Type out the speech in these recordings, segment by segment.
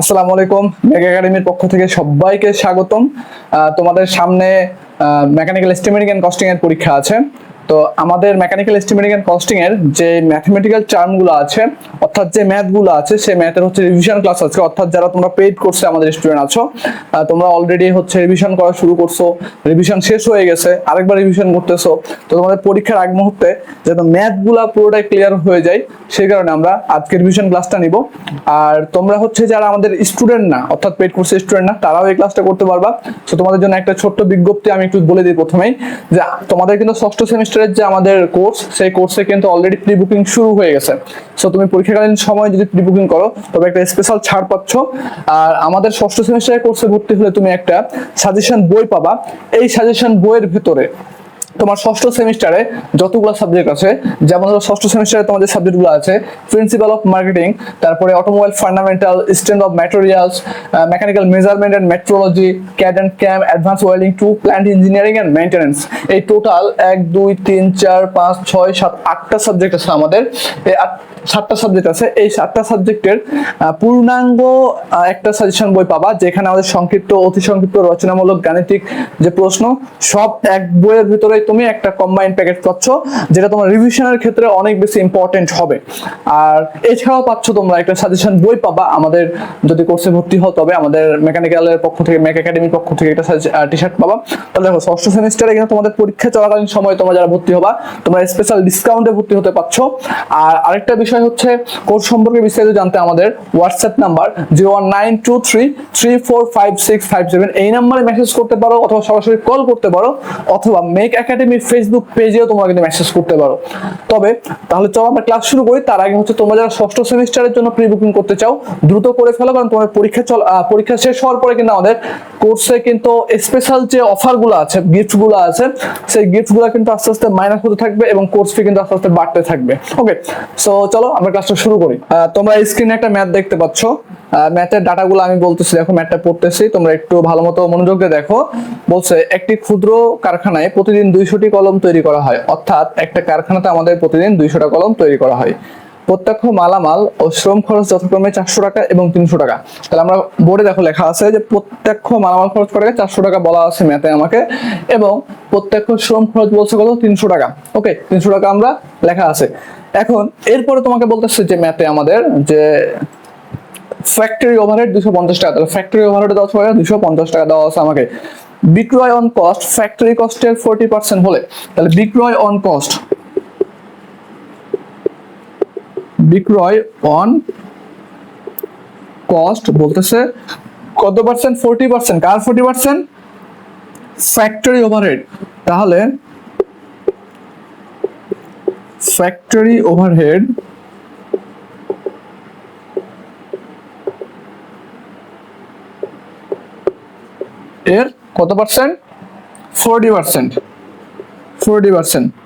আসসালামু আলাইকুম। মেক একাডেমির পক্ষ থেকে সবাইকে স্বাগতম। তোমাদের সামনে মেকানিক্যাল এস্টিমেটিং এন্ড কস্টিং এর পরীক্ষা আছে। তো আমাদের মেকানিক্যাল এস্টিমেটিং এন্ড কস্টিং এর যে ম্যাথমেটিক্যাল টার্মগুলো আছে, অর্থাৎ যে ম্যাথগুলো আছে, সেই ম্যাথের হচ্ছে রিভিশন ক্লাস আছে। অর্থাৎ যারা তোমরা পেইড কোর্সে আমাদের স্টুডেন্ট আছো, তোমরা অলরেডি হচ্ছে রিভিশন করা শুরু করছো, রিভিশন শেষ হয়ে গেছে, আরেকবার রিভিশন করতেছো। তো তোমাদের পরীক্ষার আগ মুহূর্তে যাতে ম্যাথগুলা পুরোটাই ক্লিয়ার হয়ে যায়, সেই কারণে আমরা আজকে রিভিশন ক্লাসটা নিব। আর তোমরা হচ্ছে যারা আমাদের স্টুডেন্ট না, অর্থাৎ পেইড কোর্সের স্টুডেন্ট না, তারাও এই ক্লাসটা করতে পারবা। তো তোমাদের জন্য একটা ছোট্ট বিজ্ঞপ্তি আমি একটু বলে দিই প্রথমেই, যে তোমাদের কিন্তু ষষ্ঠ সেমিস্টারের যে আমাদের কোর্স, সেই কোর্সে কিন্তু অলরেডি প্রি বুকিং শুরু হয়ে গেছে। সো তুমি পরীক্ষাকালীন সময় যদি প্রি বুকিং করো তবে একটা স্পেশাল ছাড় পাচ্ছ। আর আমাদের ষষ্ঠ সেমিস্টারের কোর্সে ভর্তি হলে তুমি একটা সাজেশন বই পাবা। এই সাজেশন বইয়ের ভিতরে তোমার ষষ্ঠ সেমিস্টারে যতগুলো সাবজেক্ট আছে, যেমন ধরো ষষ্ঠ সেমিস্টারে তোমাদের সাবজেক্টগুলো আছে প্রিন্সিপাল অফ মার্কেটিং, তারপরে automobile fundamental, stand of materials, mechanical measurement and metrology, CAD and CAM, advance welding to plant engineering and maintenance. এই টোটাল 1 2 3 4 5 6 7 8টা সাবজেক্ট আছে আমাদের। এই 7টা সাবজেক্ট আছে। এই 7টা সাবজেক্টের পূর্ণাঙ্গ একটা সাজেশন বই পাবা, যেখানে আমাদের সংক্ষিপ্ত, অতি সংক্ষিপ্ত, রচনামূলক, গাণিতিক যে প্রশ্ন, সব এক বইয়ের ভিতরে তুমি একটা কম্বাইন্ড প্যাকেজ পাচ্ছ, যেটা তোমার রিভিশনের ক্ষেত্রে অনেক বেশি ইম্পর্টেন্ট হবে। আর এছাড়াও পাচ্ছ তোমরা একটা সাজেশন বই পাবা আমাদের, যদি কোর্সে ভর্তি হও তবে আমাদের মেকানিক্যালের পক্ষ থেকে, মেক একাডেমির পক্ষ থেকে একটা টি শার্ট পাবা। তাহলে দেখো, ষষ্ঠ সেমিস্টারে কিন্তু তোমাদের পরীক্ষা চলাকালীন সময় তোমরা যারা ভর্তি হবা, তোমরা স্পেশাল ডিসকাউন্টে ভর্তি হতে পারছ। আর আরেকটা বিষয় হচ্ছে, কোর্স সম্পর্কে বিস্তারিত জানতে আমাদের হোয়াটসঅ্যাপ নাম্বার 01923345657, এই নাম্বারে মেসেজ করতে পারো, অথবা সরাসরি কল করতে পারো, অথবা মেক একাডেমির ফেসবুক পেজেও তোমরা কিন্তু মেসেজ করতে পারো। তবে তাহলে চলো আমরা ক্লাস শুরু করি। তার আগে হচ্ছে, তোমরা যারা ষষ্ঠ সেমিস্টারের জন্য প্রি বুকিং করতে চাও দ্রুত করে ফেলো, কারণ তোমার পরীক্ষা শেষ হওয়ার পরে কিন্তু আমাদের কোর্সে কিন্তু স্পেশাল যে অফারগুলো আছে, গিফটগুলো আছে, সেই গিফটগুলো কিন্তু আস্তে আস্তে মাইনাস হতে থাকবে এবং কোর্স ফি কিন্তু আস্তে আস্তে বাড়তে থাকবে। ওকে, সো চলো আমরা ক্লাসটা শুরু করি। তোমরা স্ক্রিনে একটা ম্যাথ দেখতে পাচ্ছ। ম্যাথের ডাটাগুলো আমি বলতেছি, দেখো ম্যাথটা পড়তেছি, তোমরা একটু ভালো মতো মনোযোগ দিয়ে দেখো। বলছে, একটি ক্ষুদ্র কারখানায় প্রতিদিন 200টি কলম তৈরি করা হয়। অর্থাৎ একটা কারখানাতে আমাদের প্রতিদিন 200টা কলম তৈরি করা হয়। প্রত্যক্ষ মালামাল ও শ্রম খরচ যথাক্রমে 400 টাকা এবং 300 টাকা। তাহলে আমরা বোর্ডে দেখো লেখা আছে যে প্রত্যক্ষ মালামাল খরচ করা 400 টাকা বলা আছে ম্যাথে আমাকে, এবং প্রত্যক্ষ শ্রম খরচ বলছে কত, 300 টাকা। ওকে, 300 টাকা আমরা লেখা আছে। এখন এরপরে তোমাকে বলতেছে যে ম্যাথে আমাদের যে ফ্যাক্টরি ওভারহেড 250 টাকা। তাহলে ফ্যাক্টরি ওভারহেড দেওয়া আছে 250 টাকা দেওয়া আছে আমাকে। বিক্রয় অন কস্ট ফ্যাক্টরি কস্টের 40% হলে, তাহলে বিক্রয় অন কস্ট বলতেছে কত পার্সেন্ট, 40%। কার 40%? Factory overhead. তাহলে ফ্যাক্টরি ওভারহেড এর কত পার্সেন্ট? 40%।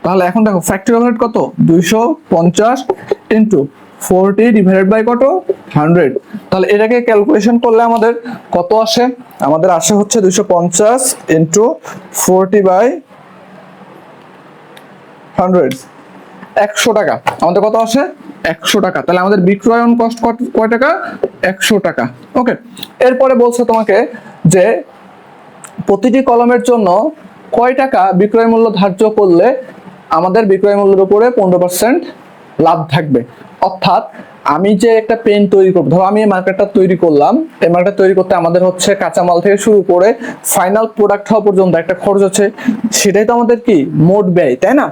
তাহলে এখন দেখো, ফ্যাক্টরি ওভারহেড কত, 250 ইন্টু 40 ডিভাইডেড বাই কত, 100। তাহলে এটাকে ক্যালকুলেশন করলে আমাদের কত আসে? আমাদের আসে হচ্ছে 250 ইন্টু 40 বাই 100, 100 টাকা। আমাদের কত আসে? 100 টাকা। তাহলে আমাদের বিক্রয় অন কস্ট কয় টাকা? 100 টাকা। ওকে, এরপরে বলছে তোমাকে যে প্রতিটি কলমের জন্য কয় টাকা বিক্রয় মূল্য ধার্য করলে আমাদের বিক্রয় মূল্যের উপরে 15% লাভ থাকবে। অর্থাৎ আমি যে একটা পেন তৈরি করবো, ধরো আমি এই মার্কেটটা তৈরি করলাম, এই মার্কেটটা তৈরি করতে আমাদের হচ্ছে কাঁচামাল থেকে শুরু করে ফাইনাল প্রোডাক্ট হওয়া পর্যন্ত একটা খরচ আছে, সেটাই তো আমাদের কি মোট ব্যয়, তাই না?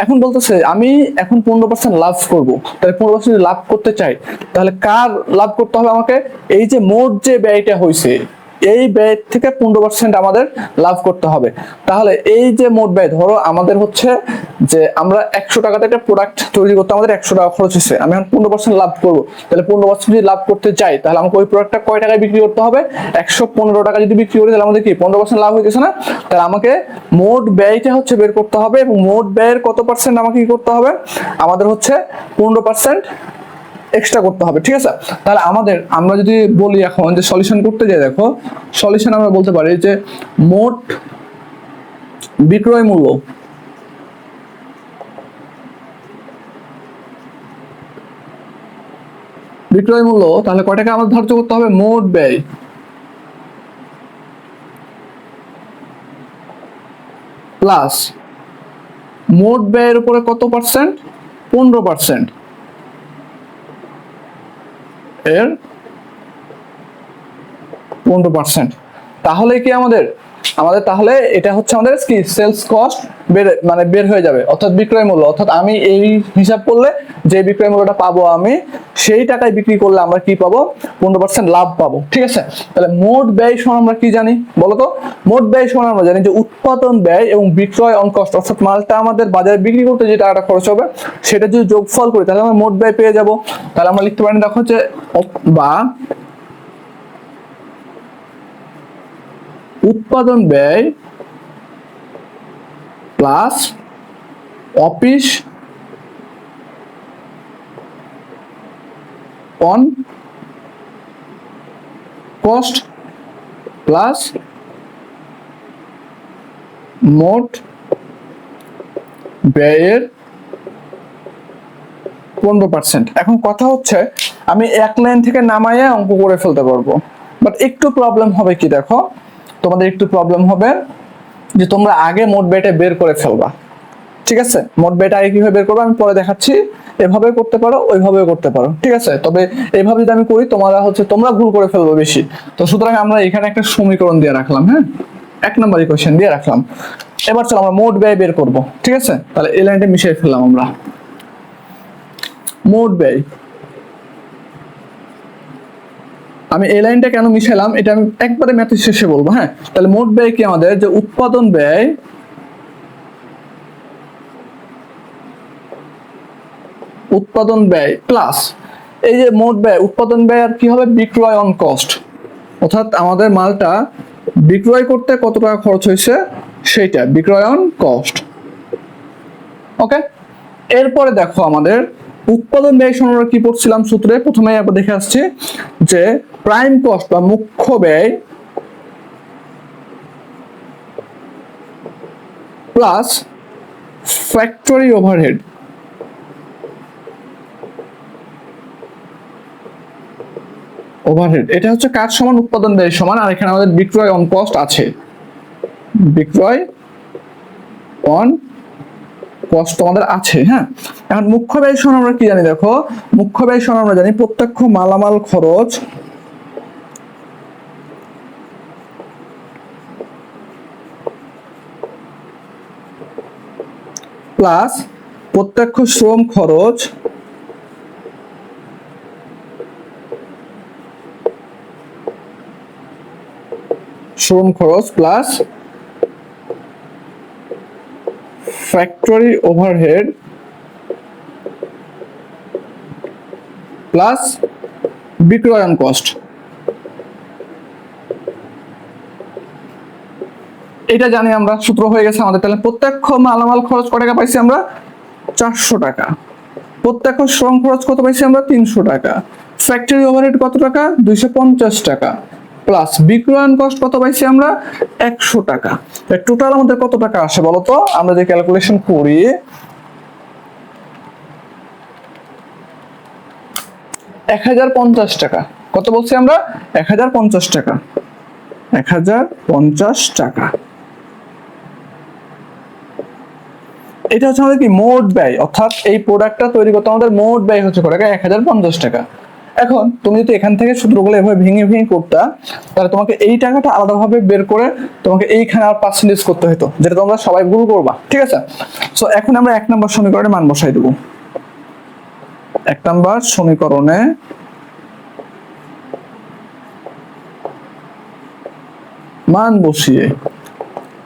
এখন বলতেছে আমি এখন 15% লাভ করব। তাহলে 15% লাভ করতে চাই, তাহলে কার লাভ করতে হবে আমাকে? এই যে মোট যে ব্যয়টা হয়েছে, এই ব্যয় থেকে 15% আমাদের লাভ করতে হবে। তাহলে এই যে মোট ব্যয়, ধরো আমাদের হচ্ছে যে আমরা 100 টাকাতে একটা প্রোডাক্ট তৈরি করতে আমাদের 100 টাকা খরচ হচ্ছে, আমি এখন 15% লাভ করব। তাহলে 15% যদি লাভ করতে চাই, তাহলে আমাকে ওই প্রোডাক্টটা কয় টাকায় বিক্রি করতে হবে? 115 টাকা যদি বিক্রি করি, তাহলে আমাদের কি 15% লাভ হয়ে গেছে না? তাহলে আমাকে মোট ব্যয়টা হচ্ছে বের করতে হবে, এবং মোট ব্যয়ের কত পার্সেন্ট আমাকে কি করতে হবে? আমাদের হচ্ছে 15% এক্সট্রা করতে হবে। ঠিক আছে, তাহলে আমরা যদি বলি এখন যে সলিউশন করতে যাই, দেখো সলিউশন আমরা বলতে পারি যে মোট বিক্রয় মূল্য বিক্রয় মূল্য, তাহলে কয় টাকা আমাদের ধার্য করতে হবে? মোট ব্যয় প্লাস মোট ব্যয়ের উপরে কত পার্সেন্ট? 15%। এর 15%। তাহলে কি আমাদের তাহলে এটা হচ্ছে আমাদের কি সেলস কস্ট বের হয়ে যাবে, অর্থাৎ বিক্রয় মূল্য। অর্থাৎ আমি এই হিসাব করলে যে বিক্রয় মূল্যটা পাবো আমি, সেই টাকায় বিক্রি করলে আমরা কি পাবো? 15% লাভ পাবো। ঠিক আছে, তাহলে মোট ব্যয় সমান আমরা কি জানি বলো তো? মোট ব্যয় সমান আমরা জানি যে উৎপাদন ব্যয় এবং বিক্রয় অন কস্ট, অর্থাৎ মালটা আমাদের বাজারে বিক্রি করতে যে টাকাটা খরচ হবে সেটা যদি যোগফল করি তাহলে আমরা মোট ব্যয় পেয়ে যাব। তাহলে আমরা লিখতে পারি, দেখো যে বা উৎপাদন ব্যয় plus office on cost plus মোট ব্যয়ের 15%। এখন কথা হচ্ছে আমি এক লাইন থেকে নামাইয়া অঙ্ক করে ফেলতে পারবো, বাট একটু প্রবলেম হবে কি, দেখো তোমাদের একটু প্রবলেম হবে যে তোমরা আগে মোট ব্যয়টা বের করে ফেলবা। ঠিক আছে, মোট ব্যয়টা আগে কিভাবে বের করবো আমি পরে দেখাচ্ছি। এভাবে করতে পারো, ওইভাবেও করতে পারো। ঠিক আছে, তবে এইভাবে যদি আমি করি তোমরা ভুল করে ফেলবো বেশি। তো সুতরাং আমরা এখানে একটা সমীকরণ দিয়ে রাখলাম, হ্যাঁ, 1 নম্বর ইকুয়েশন দিয়ে রাখলাম। এবার চলো আমরা মোট ব্যয় বের করব। ঠিক আছে, তাহলে এই লাইনটা মিশিয়ে ফেললাম আমরা। মোট ব্যয়, আমি এই লাইনটা কেন মিশালাম এটা আমি একবারে ম্যাথের শেষে বলবো। হ্যাঁ, তাহলে মোট ব্যয় কি আমাদের যে উৎপাদন ব্যয় প্লাস এই যে মোট ব্যয়, উৎপাদন ব্যয় আর কি হবে? বিক্রয় অন কস্ট, অর্থাৎ আমাদের মালটা বিক্রয় করতে কত টাকা খরচ হয়েছে সেইটা বিক্রয় অন কস্ট। ওকে, এরপরে দেখো আমাদের উৎপাদন ব্যয় সমান আমরা কি পড়ছিলাম সূত্রে? প্রথমে আমরা দেখে আসছি যে প্রাইম কস্ট বা মুখ্য ব্যয় প্লাস ফ্যাক্টরি ওভারহেড এটা হচ্ছে কাজ সমান উৎপাদন ব্যয় সমান, আর এখানে আমাদের বিক্রয় অন কস্ট আছে। বিক্রয় অন কস্ট আমাদের আছে। হ্যাঁ, এখন মুখ্য ব্যয় সমান আমরা কি জানি? দেখো মুখ্য ব্যয় সমান আমরা জানি প্রত্যক্ষ মালামাল খরচ প্লাস প্রত্যক্ষ শ্রম খরচ প্লাস ফ্যাক্টরি ওভারহেড প্লাস বিক্রয় অন কস্ট। এটা জানি আমরা, সূত্র হয়ে গেছে আমাদের। তাহলে প্রত্যক্ষ মালামাল খরচ কত টাকা পাইছি আমরা? 400 টাকা। প্রত্যক্ষ শ্রম খরচ কত পাইছি আমরা? 300 টাকা। ফ্যাক্টরি ওভারহেড কত টাকা? 250 টাকা। প্লাস বিক্রয় অন কস্ট কত পাইছি আমরা? 100 টাকা। টোটাল আমাদের কত টাকা আসে বলো তো? আমরা যে ক্যালকুলেশন করি 1050 টাকা। কত বলছি আমরা? 1050 টাকা। 1050 টাকা। এটা হচ্ছে আমাদের কি মোট ব্যয়, অর্থাৎ এই প্রোডাক্টটা তৈরি করতে আমাদের মোট ব্যয় হচ্ছে কত টাকা? 1050 টাকা। এখন তুমি যদি এখান থেকে সূত্রগুলো এভাবে ভেঙে ভেঙে করতা, তাহলে তোমাকে এই টাকাটা আলাদাভাবে বের করে তোমাকে এইখানে আর পার্সেন্টেজ করতে হতো, যেটা তোমরা সবাই ভুল করবা। ঠিক আছে, সো এখন আমরা 1 নম্বর সমীকরণে মান বসাই দেব। 1 নম্বর সমীকরণে মান বসিয়ে,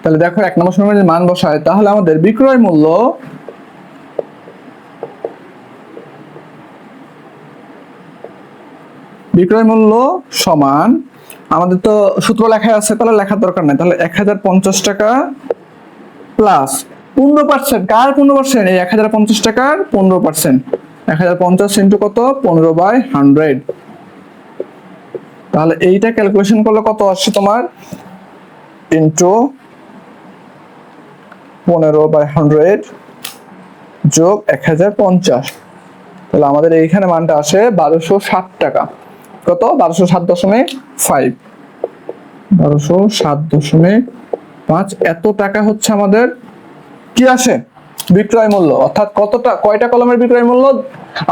তাহলে দেখো 1 নম্বর সমীকরণে মান বসায়, তাহলে আমাদের বিক্রয় মূল্য সমান, আমাদের তো সূত্র লেখা আছে, তাহলে লেখার দরকার নাই। তাহলে 1050 টাকা প্লাস 15%। কার 15%? এই 1050 টাকার 15%। 1050 ইন্টু কত? 15/100। তাহলে এইটা ক্যালকুলেশন করলে কত আসছে তোমার? ইন্টু 15/100 যোগ 1050। তাহলে আমাদের এইখানে মানটা আসে 1260 টাকা। কত? 1207.5, 1207.5 এত টাকা হচ্ছে আমাদের কি আসে বিক্রয় মূল্য। অর্থাৎ কতটা, কয়টা কলমের বিক্রয় মূল্য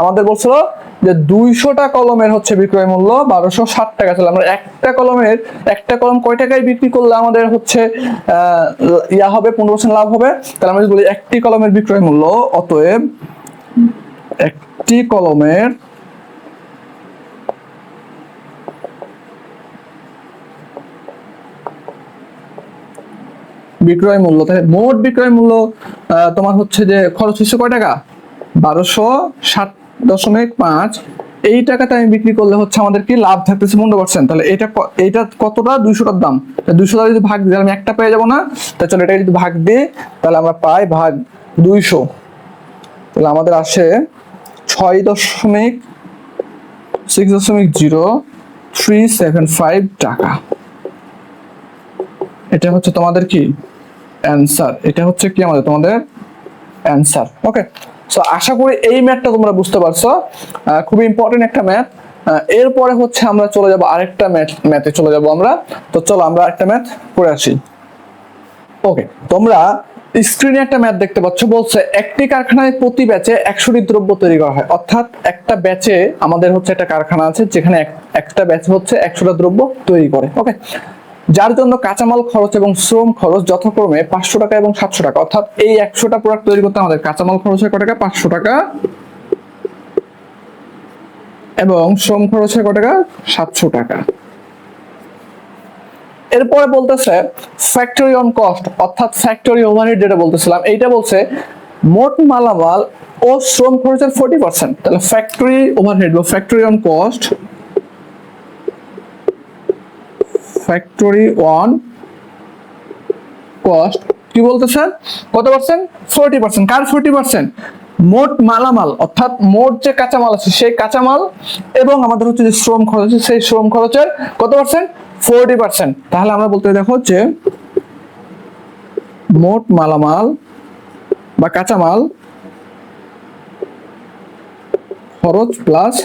আমাদের বলছিল যে 200টা কলমের হচ্ছে বিক্রয় মূল্য 1260 টাকা। তাহলে আমরা একটা কলম কয় টাকায় বিক্রি করলে আমাদের হচ্ছে ইয়া হবে, 15% লাভ হবে। তাহলে আমরা যদি বলি একটি কলমের বিক্রয় মূল্য, অতএব একটি কলমের বিক্রয় মূল্য, তাহলে মোট বিক্রয় মূল্য তোমার হচ্ছে যে খরচ হচ্ছে কয় টাকা? 1260.5। এই টাকাতে আমি বিক্রি করলে হচ্ছে আমাদের কি লাভ থাকতেছে 15%। তাহলে এটা কতটা? 200টার দাম। 200 যদি ভাগ দিই আমি একটা পেয়ে যাবো না? তাহলে চলো এটা যদি ভাগ দিই তাহলে আমরা পাই ভাগ 200। তাহলে আমাদের আসে 6.0375 টাকা। এটা হচ্ছে তোমাদের কি অ্যান্সার। এটা হচ্ছে কি আমাদের তোমাদের অ্যান্সার। ওকে, সো আশা করি এই ম্যাথটা তোমরা বুঝতে পারছো, খুবই ইম্পর্টেন্ট একটা ম্যাথ। এরপরে হচ্ছে আমরা চলে যাব আরেকটা ম্যাথে চলে যাব আমরা। তো চলো আমরা একটা ম্যাথ করে আসি। ওকে, তোমরা স্ক্রিনে একটা ম্যাথ দেখতে পাচ্ছ, বলছে একটি কারখানায় প্রতি ব্যাচে 100টি দ্রব্য তৈরি করা হয়। অর্থাৎ একটা ব্যাচে আমাদের হচ্ছে একটা কারখানা আছে যেখানে একটা ব্যাচে হচ্ছে 100টা দ্রব্য তৈরি করে। ওকে, যার জন্য কাঁচামাল খরচ এবং শ্রম খরচ যথাক্রমে 500 টাকা এবং 700 টাকা। অর্থাৎ এই 100টা প্রোডাক্ট তৈরি করতে আমাদের কাঁচামাল খরচ হয় কত টাকা? 500 টাকা, এবং শ্রম খরচ হয় কত টাকা? 700 টাকা। এরপরে বলতেছে ফ্যাক্টরি অন কস্ট, অর্থাৎ ফ্যাক্টরি ওভারহেড যেটা বলতেছিলাম, এইটা বলছে মোট মালামাল ও শ্রম খরচের 40%। তাহলে ফ্যাক্টরি ওভারহেড বা factory on cost, factory on cost কি বলতেছে? কত পার্সেন্ট? 40%। কার 40%? মোট মালামাল, অর্থাৎ মোট যে কাঁচামাল আছে সেই কাঁচামাল এবং আমাদের হচ্ছে যে শ্রম খরচ আছে সেই শ্রম খরচের কত পার্সেন্ট? 40%। তাহলে আমরা বলতে দেখো যে মোট মালামাল বা কাঁচামাল খরচ প্লাস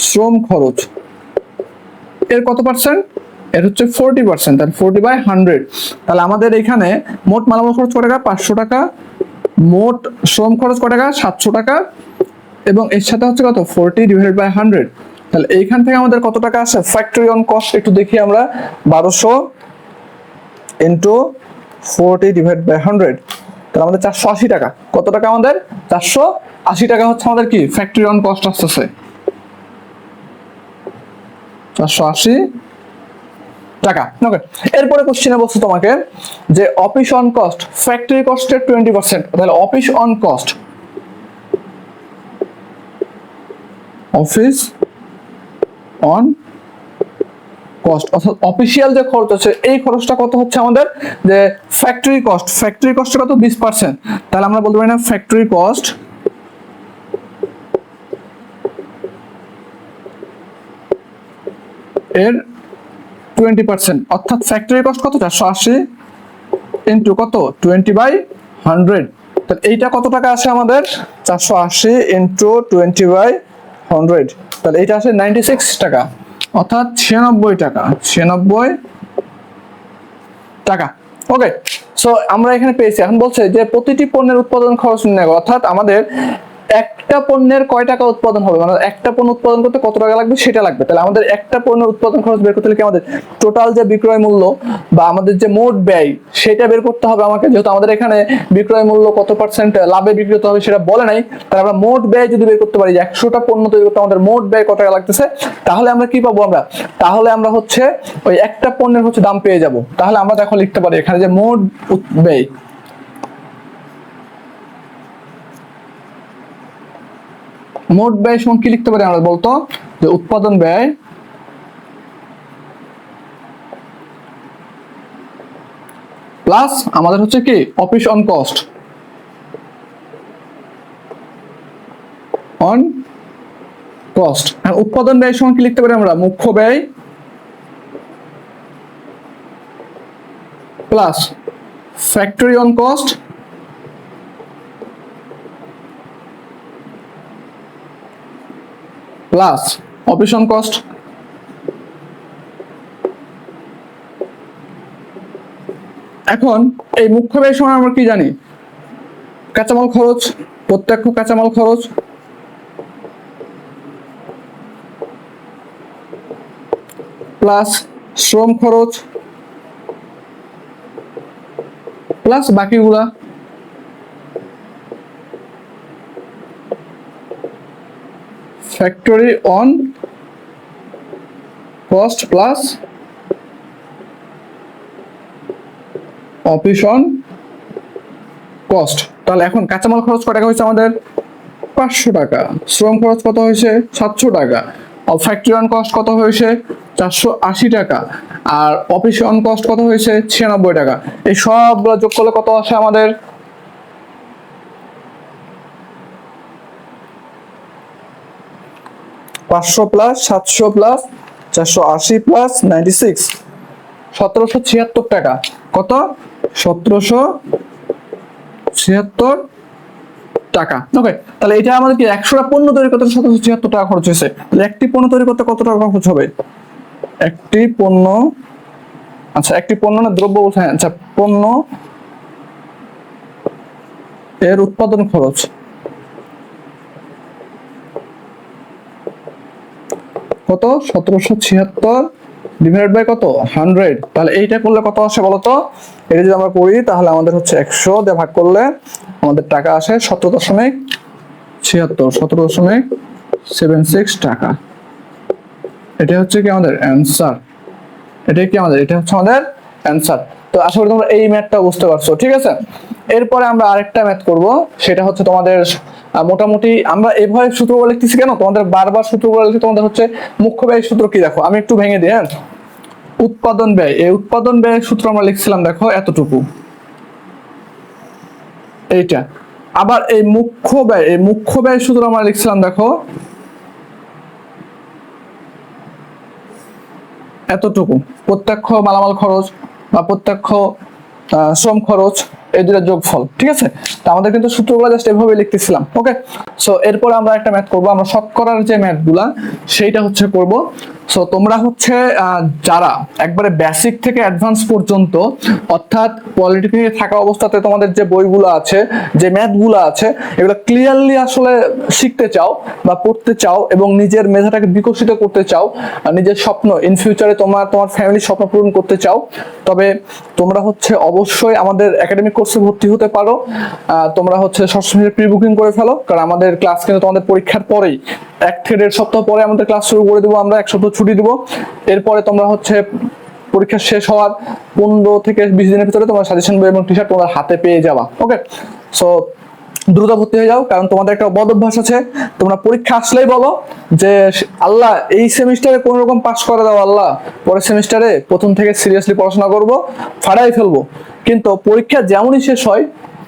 শ্রম খরচ এর কত পার্সেন্ট? এর হচ্ছে 40%। তাহলে 40/100। তাহলে আমাদের এখানে মোট মালামাল খরচ কত টাকা? 500 টাকা, মোট শ্রম খরচ কত টাকা? 700 টাকা, এবং এর সাথে হচ্ছে কত? 40/100। তাহলে এইখান থেকে আমাদের কত টাকা আসে ফ্যাক্টরি অন কস্ট? একটু দেখি আমরা। 1200 ইন্টু 40/100, তাহলে আমাদের 480 টাকা। কত টাকা আমাদের? 480 টাকা হচ্ছে আমাদের কি ফ্যাক্টরি অন কস্ট আসতেছে। 480 টাকা। ওকে, এরপরে কোশ্চেনে বলছে তোমাকে যে অফিস অন কস্ট, ফ্যাক্টরি কস্টের 20%। তাহলে office on cost, office on cost অর্থাৎ অফিসিয়াল যে খরচ আছে এই খরচটা কত হচ্ছে আমাদের? যে ফ্যাক্টরি কস্ট, ফ্যাক্টরি কস্ট কত? 20%। তাহলে আমরা বলতে পারি না ফ্যাক্টরি কস্ট এর 20%। অর্থাৎ ফ্যাক্টরি কস্ট কত? 480 ইন্টু কত? 20/100। তাহলে এইটা কত টাকা আসে আমাদের? 480 ইন্টু 20/100। তাহলে এইটা আসে 96 টাকা, অর্থাৎ 96 টাকা, 96 টাকা। ওকে, সো আমরা এখানে পেয়েছি। এখন বলছে যে প্রতিটি পণ্যের উৎপাদন খরচ নির্ণয় করো। অর্থাৎ আমাদের একটা পণ্যের কয় টাকা উৎপাদন হবে, মানে একটা পণ্য উৎপাদন করতে কত টাকা লাগবে সেটা লাগবে। তাহলে আমাদের একটা পণ্যের উৎপাদন খরচ বের করতে হলে কি আমাদের টোটাল যে বিক্রয় মূল্য বা আমাদের যে মোট ব্যয় সেটা বের করতে হবে আমাকে। যেহেতু আমাদের এখানে বিক্রয় মূল্য কত পার্সেন্ট লাভে বিক্রি করতে হবে সেটা বলে নাই, তাহলে আমরা মোট ব্যয় যদি বের করতে পারি যে 100টা পণ্য তৈরি করতে আমাদের মোট ব্যয় কত টাকা লাগতেছে, তাহলে আমরা কি পাবো? তাহলে আমরা হচ্ছে ওই একটা পণ্যের হচ্ছে দাম পেয়ে যাব। তাহলে আমরা দেখো লিখতে পারি এখানে যে মোট ব্যয়, মোট ব্যয় সমান কি লিখতে পারি আমরা বলতো? যে উৎপাদন ব্যয় প্লাস আমাদের হচ্ছে কি office on cost, on cost. উৎপাদন ব্যয় সমান কি লিখতে পারি আমরা? মুখ্য ব্যয় plus factory on cost plus operation cost, এখন এই মুখ্য ব্যয় সময় আমরা কি জানি, কাঁচামাল খরচ, প্রত্যক্ষ কাঁচামাল খরচ প্লাস শ্রম খরচ প্লাস বাকিগুলা, factory on cost plus office on cost. তাহলে এখন কাঁচামাল খরচ কত টাকা হয়েছে আমাদের, 500 টাকা, শ্রম খরচ কত হয়েছে 700 টাকা, ফ্যাক্টরি অন কস্ট কত হয়েছে 480 টাকা, আর অফিস অন কস্ট কত হয়েছে 96 টাকা। এই সবগুলো যোগ করলে কত আসে আমাদের, 500 প্লাস 700 প্লাস 480 প্লাস 96, 1776 টাকা। কত, 1776 টাকা। ওকে, তাহলে এটা আমাদের কি 100টা পণ্য তৈরি করতে 1776 টাকা খরচ হয়েছে। তাহলে একটি পণ্য তৈরি করতে কত টাকা খরচ হবে, একটি পণ্য, আচ্ছা একটি পণ্য না দ্রব্য বলছে, আচ্ছা পণ্য এর উৎপাদন খরচ কত, 1776 ডিভাইড বাই কত 100। তাহলে এইটা করলে কত আসে বলতো, এটা যদি আমরা করি তাহলে আমাদের হচ্ছে 100 দিয়ে ভাগ করলে আমাদের টাকা আসে 17.76 টাকা। এটা হচ্ছে কি আমাদের অ্যান্সার, এটাই কি আমাদের, এটা হচ্ছে আমাদের অ্যান্সার। তো আশা করি তোমরা এই ম্যাথটা বুঝতে পারছো, ঠিক আছে। এরপরে আমরা আরেকটা ম্যাথ করব, সেটা হচ্ছে তোমাদের মোটামুটি আমরা এভাবে সূত্রগুলো লিখতেছি কেন, তোমাদের বারবার সূত্রগুলো লিখতে তোমাদের হচ্ছে মুখ্য ব্যয় সূত্র কি দেখো, আমি একটু ভেঙে দিই। হ্যাঁ, উৎপাদন ব্যয়, এই উৎপাদন ব্যয়ের সূত্র আমরা লিখছিলাম দেখো এতটুকু, এইটা। আবার এই মুখ্য ব্যয়, এই মুখ্য ব্যয় সূত্র আমরা লিখছিলাম দেখো এতটুকু, প্রত্যক্ষ মালামাল খরচ বা প্রত্যক্ষ শ্রম খরচ, এই দুটো যোগফল, ঠিক আছে। তো আমাদের কিন্তু সূত্রগুলো জাস্ট এভাবে লিখতেছিলাম। ওকে, সো এরপর আমরা একটা ম্যাথ করব, আমরা শতকরার যে ম্যাথগুলা সেইটা হচ্ছে করব। সো তোমরা হচ্ছে যারা একবারে বেসিক থেকে অ্যাডভান্স পর্যন্ত, অর্থাৎ পলিটেকনিকে থাকা অবস্থাতে তোমাদের যে বইগুলো আছে, যে ম্যাথগুলো আছে, এগুলো ক্লিয়ারলি আসলে শিখতে চাও বা পড়তে চাও এবং নিজের মেধাটাকে বিকশিত করতে চাও, নিজের স্বপ্ন ইন ফিউচারে তোমার ফ্যামিলির স্বপ্ন পূরণ করতে চাও, তবে তোমরা হচ্ছে অবশ্যই আমাদের একাডেমিক কোর্সে ভর্তি হতে পারো। তোমরা হচ্ছে সবসময় প্রি বুকিং করে ফেলো, কারণ আমাদের ক্লাস কিন্তু তোমাদের পরীক্ষার পরেই 1 থেকে 1.5 সপ্তাহ পরে আমাদের ক্লাস শুরু করে দেবো, আমরা 1 সপ্তাহ ছুটি দিব। এরপরে তোমরা হচ্ছে পরীক্ষা শেষ হওয়ার 15 থেকে 20 দিনের ভিতরে তোমার সাজেশন বই এবং টি-শার্ট তোমার হাতে পেয়ে যাবা। ওকে, সো দ্রুত ভর্তি হয়ে যাও, কারণ তোমাদের একটা বদ অভ্যাস আছে, তোমরা পরীক্ষা আসলেই বলো যে আল্লাহ এই সেমিস্টারে কোন রকম পাস করে দাও, আল্লাহ পরের সেমিস্টারে প্রথম থেকে সিরিয়াসলি পড়াশোনা করব, ফাড়াই ফেলবো। কিন্তু পরীক্ষা যেমনই শেষ হয়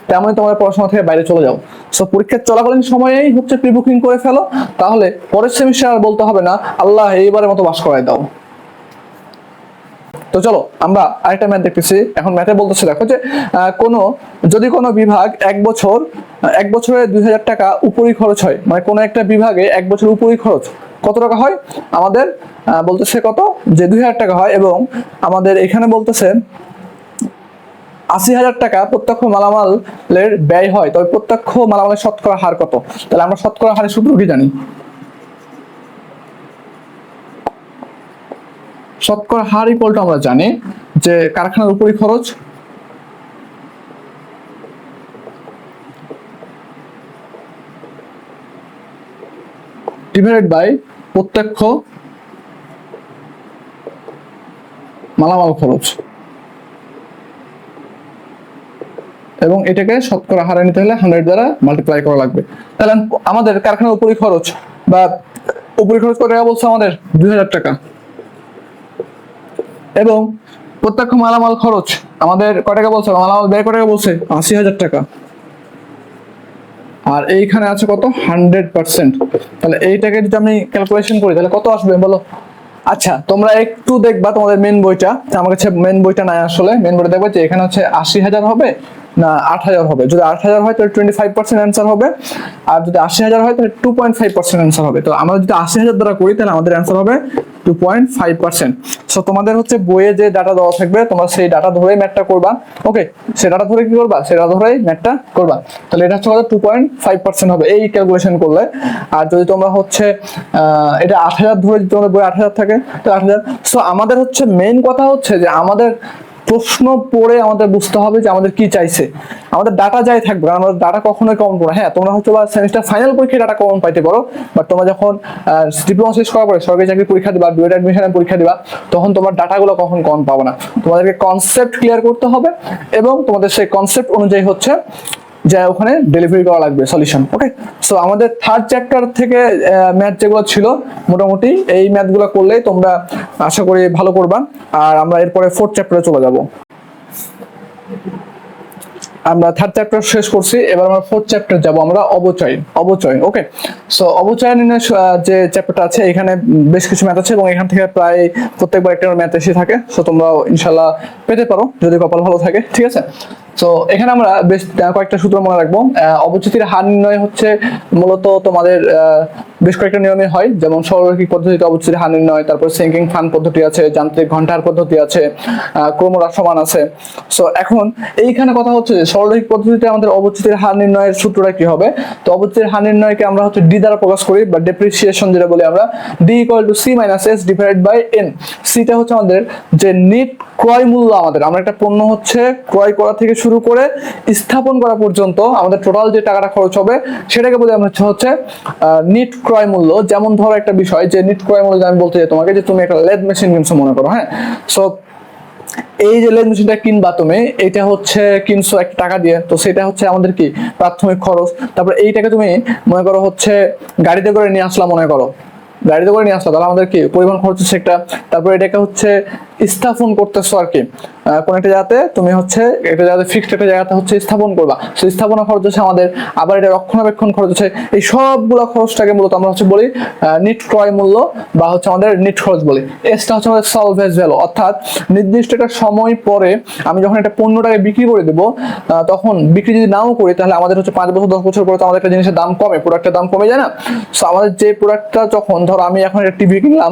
তেমনই তোমাদের পড়াশোনা থেকে বাইরে চলে যাও। সো পরীক্ষার চলাকালীন সময়েই হচ্ছে প্রি বুকিং করে ফেলো, তাহলে পরের সেমিস্টার আর বলতে হবে না আল্লাহ এইবারের মতো পাস করাই দাও। তো চলো আমরা আরেকটা ম্যাথ দেখতেছি। এখন ম্যাথে বলতেছে দেখো যে যদি কোনো বিভাগ এক বছরে 2000 টাকা উপরি খরচ হয়, মানে কোনো একটা বিভাগে 1 বছর উপরি খরচ কত টাকা হয়, আমাদের বলতেছে কত, যে 2000 টাকা হয়, এবং আমাদের এখানে বলতেছে 80,000 টাকা প্রত্যক্ষ মালামালের ব্যয় হয়, তবে প্রত্যক্ষ মালামালের শতকরা হার কত। তাহলে আমরা শতকরা হারের সূত্র কি জানি, শতকরা হার ইকুয়াল টু আমরা জানি যে কারখানার উপরি খরচ ডিভাইডেড বাই প্রত্যক্ষ মালামাল খরচ, এবং এটাকে শতকরা হারে নিতে হলে 100 দ্বারা মাল্টিপ্লাই করা লাগবে। তাহলে আমাদের কারখানার উপরি খরচ বা উপরি খরচ কত টাকা বলছে, আমাদের 2000 টাকা, এবং প্রত্যক্ষ মালামাল খরচ আমাদের কত টাকা বলছে, মালামাল ব্যয় কত টাকা বলছে 80,000 টাকা, আর এইখানে আছে কত 100%। তাহলে এইটাকে যদি আমি ক্যালকুলেশন করি তাহলে কত আসবে বলো। আচ্ছা তোমরা একটু দেখবা তোমাদের মেন বইটা, আমার কাছে মেন বইটা নাই আসলে, মেন বইটা দেখবে যে এখানে হচ্ছে 80,000 হবে না 8,000 হবে? যদি 8,000 হয় তাহলে 25% অ্যান্সার হবে, আর যদি 80,000 হয় তাহলে 2.5% অ্যান্সার হবে। তো আমরা যদি 80,000 দ্বারা করি তাহলে আমাদের অ্যান্সার হবে 2.5%। সো তোমাদের হচ্ছে বইয়ে যে ডাটা দেওয়া থাকবে তোমরা সেই ডাটা ধরেই ম্যাথটা করবা। ওকে, সেই ডাটা ধরে কি করবা? সেই ডাটা ধরেই ম্যাথটা করবা। তাহলে এটা হচ্ছে 2.5% হবে এই ক্যালকুলেশন করলে। আর যদি তোমরা হচ্ছে এটা 8,000 ধরে, যদি তোমাদের বই 8,000 থাকে তাহলে 8,000। সো আমাদের হচ্ছে মেইন কথা হচ্ছে যে আমাদের প্রশ্ন পড়ে আমাদের বুঝতে হবে যে আমাদের কি চাইছে। আমাদের ডাটা যাই থাকবে, আমাদের ডাটা কখনোই কমন পড়ে। হ্যাঁ, তোমরা হয়তো বা সেমিস্টার ফাইনাল পরীক্ষায় ডাটা কমন পাইতে পারো, বাট তোমরা যখন ডিপ্লোমা শেষ করার পরে সরকারি চাকরি পরীক্ষা দিবা, ডুয়েট অ্যাডমিশনের পরীক্ষা দিবা, তখন তোমার ডাটাগুলো কখন কমন পাবে না। তোমাদেরকে কনসেপ্ট ক্লিয়ার করতে হবে এবং তোমাদের সেই কনসেপ্ট অনুযায়ী হচ্ছে যা ওখানে ডেলিভারি করা লাগবে সলিউশন। ওকে, সো আমাদের থার্ড চ্যাপ্টার থেকে ম্যাথ যেগুলো ছিল মোটামুটি এই ম্যাথগুলো করলেই তোমরা আশা করি ভালো করবা। আর আমরা এরপরে ফোর্থ চ্যাপ্টারে চলে যাব। আমরা থার্ড চ্যাপ্টার শেষ করছি, এবার আমরা ফোর্থ চ্যাপ্টার যাব আমরা অবচয়। ওকে, সো অবচয়নের যে চ্যাপ্টারটা আছে এখানে বেশ কিছু ম্যাথ আছে এবং এখান থেকে প্রায় প্রত্যেকবার একটা ম্যাথ এসে থাকে। সো তোমরা ইনশাল্লাহ পেতে পারো যদি কপাল ভালো থাকে, ঠিক আছে। তো এখানে আমরা বেশ কয়েকটা সূত্র মনে রাখবো। অবচ্যুতির হার নির্ণয় হচ্ছে মূলত তোমাদের বেশ কয়েকটা নিয়মে হয়, যেমন সরলরৈখিক পদ্ধতিতে অবচ্যুতির হার নির্ণয়, তারপর সিঙ্কিং ফান পদ্ধতি আছে, যান্ত্রিক ঘন্টার পদ্ধতি আছে, ক্রমহ্রাসমান আছে। সো এখন এইখানে কথা হচ্ছে যে সরলরৈখিক পদ্ধতিতে আমাদের অবচ্যুতির হার নির্ণয়ের সূত্রটা কি হবে। তো অবচ্যুতির হার নির্ণয়কে আমরা হচ্ছে ডি দ্বারা প্রকাশ করি, বা ডেপ্রিসিয়েশন যেটা বলি আমরা, D equal to C minus S divided by N. সিটা হচ্ছে আমাদের যে নিট ক্রয় মূল্য, আমরা একটা পণ্য হচ্ছে ক্রয় করা থেকে শুরু করে স্থাপন করা পর্যন্ত আমাদের টোটাল যে টাকাটা খরচ হবে সেটাকে বলি আমরা হচ্ছে নিট ক্রয় মূল্য। যেমন ধরো একটা বিষয় যে নিট ক্রয় মূল্য, আমি বলতে চাই তোমাকে যে তুমি একটা লেদ মেশিন কিনছো মনে করো, হ্যাঁ। সো এই যে লেদ মেশিনটা কিনবা তুমি, এটা হচ্ছে কিনছো একটা টাকা দিয়ে, তো সেটা হচ্ছে আমাদের কি প্রাথমিক খরচ। তারপর এইটাকে তুমি মনে করো হচ্ছে গাড়িতে করে নিয়ে আসলা, মনে করো গাড়িতে করে নিয়ে আসলো, তাহলে আমাদের কি পরিবহন খরচ হচ্ছে একটা। তারপর এটাকে হচ্ছে স্থাপন করতেছো আর কি, কোন একটা জায়গাতে তুমি হচ্ছে একটা জায়গাতে ফিক্সড একটা জায়গাতে হচ্ছে স্থাপন করবা, সেই স্থাপনা খরচ হচ্ছে আমাদের। আবার এটা রক্ষণাবেক্ষণ খরচ হচ্ছে। এই সবগুলো খরচটাকে মূলত আমরা হচ্ছে বলি নিট ক্রয় মূল্য বা হচ্ছে আমাদের নিট খরচ বলি। এসটা হচ্ছে আমাদের সলভেজ ভ্যালু, অর্থাৎ নির্দিষ্ট একটা সময় পরে আমি যখন একটা পণ্যটাকে বিক্রি করে দেবো, তখন বিক্রি যদি নাও করি তাহলে আমাদের হচ্ছে 5 বছর 10 বছর পরে তো আমাদের একটা জিনিসের দাম কমে, প্রোডাক্টের দাম কমে যায় না। সো আমাদের যে প্রোডাক্টটা যখন ধরো আমি এখন একটা টিভি কিনলাম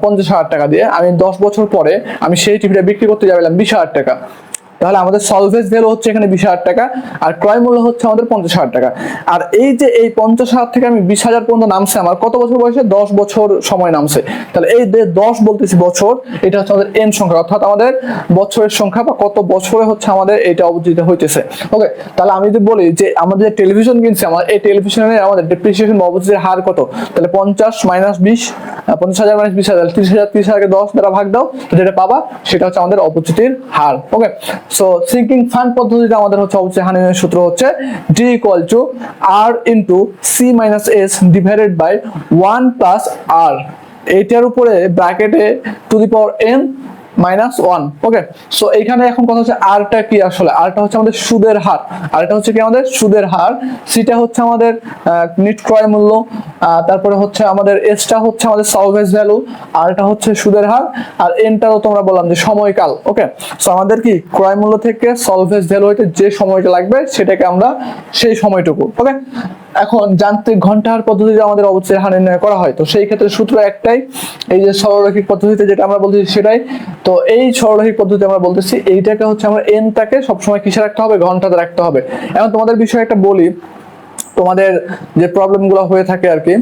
50,000 টাকা দিয়ে, আমি 10 বছর পরে আমি সেই টিভিটা বিক্রি করতে যাবেলাম 20,000 টাকা, তাহলে আমাদের সলভেজ ভ্যালু হচ্ছে এখানে 20,000 টাকা আর ক্রয় মূল্য হচ্ছে আমাদের 50,000 টাকা। আর এই যে এই 50,000 থেকে আমি 20,000 পর্যন্ত নামছে আমার কত বছর বয়সে? 10 বছর সময় নামছে। তাহলে এই 10 বলতেছি বছর, এটা হচ্ছে আমাদের এন সংখ্যা, অর্থাৎ আমাদের বছরের সংখ্যা বা কত বছরে হচ্ছে আমাদের এটা অবস্থিত হইতেছে। ওকে, তাহলে আমি যদি বলি যে আমাদের যে টেলিভিশন কিনছি, আমার এই টেলিভিশনের আমাদের ডেপ্রিসিয়েশন বা অবস্থিতির হার কত, তাহলে 50 মাইনাস 20, 50,000 মাইনাস 20,000, 30,000, 30,000কে 10 দ্বারা ভাগ দাও, তো যেটা পাবা সেটা হচ্ছে আমাদের অবস্থিতির হার। ওকে, সো সিঙ্কিং ফান পদ্ধতিতে আমাদের হচ্ছে অবশ্যই হার নির্ণয়ের সূত্র হচ্ছে D equal to R into C minus S divided by 1 plus R, এইটার উপরে ব্র্যাকেটে to the power N minus 1। Okay, so এইখানে এখন কথা হচ্ছে আরটা কি, আসলে আরটা হচ্ছে আমাদের সুদের হার, আর এটা হচ্ছে কি আমাদের সুদের হার। সিটা হচ্ছে আমাদের নিট ক্রয় মূল্য, তারপরে হচ্ছে আমাদের এসটা হচ্ছে আমাদের সলভেজ ভ্যালু, আর এটা হচ্ছে সুদের হার, আর এনটাও তোমরা বললাম যে সময়কাল। ওকে, সো আমাদের কি ক্রয় মূল্য থেকে সলভেজ ভ্যালু হইতে যে সময়টা লাগবে সেটাকে আমরা সেই সময়টুকু। ওকে, এখন যান্ত্রিক ঘন্টার পদ্ধতিতে আমাদের অবশ্যই হার নির্ণয় করা হয়, তো সেই ক্ষেত্রে সূত্র একটাই, এই যে সরলরৈখিক পদ্ধতিতে যেটা আমরা বলতেছি সেটাই। তো এই সরলরৈখিক পদ্ধতি আমরা বলতেছি এইটাকে হচ্ছে আমরা এনটাকে সবসময় কিসে রাখতে হবে? ঘন্টাতে রাখতে হবে। এখন তোমাদের বিষয়ে একটা বলি, তোমাদের যে প্রবলেমগুলো হয়ে থাকে আর কি,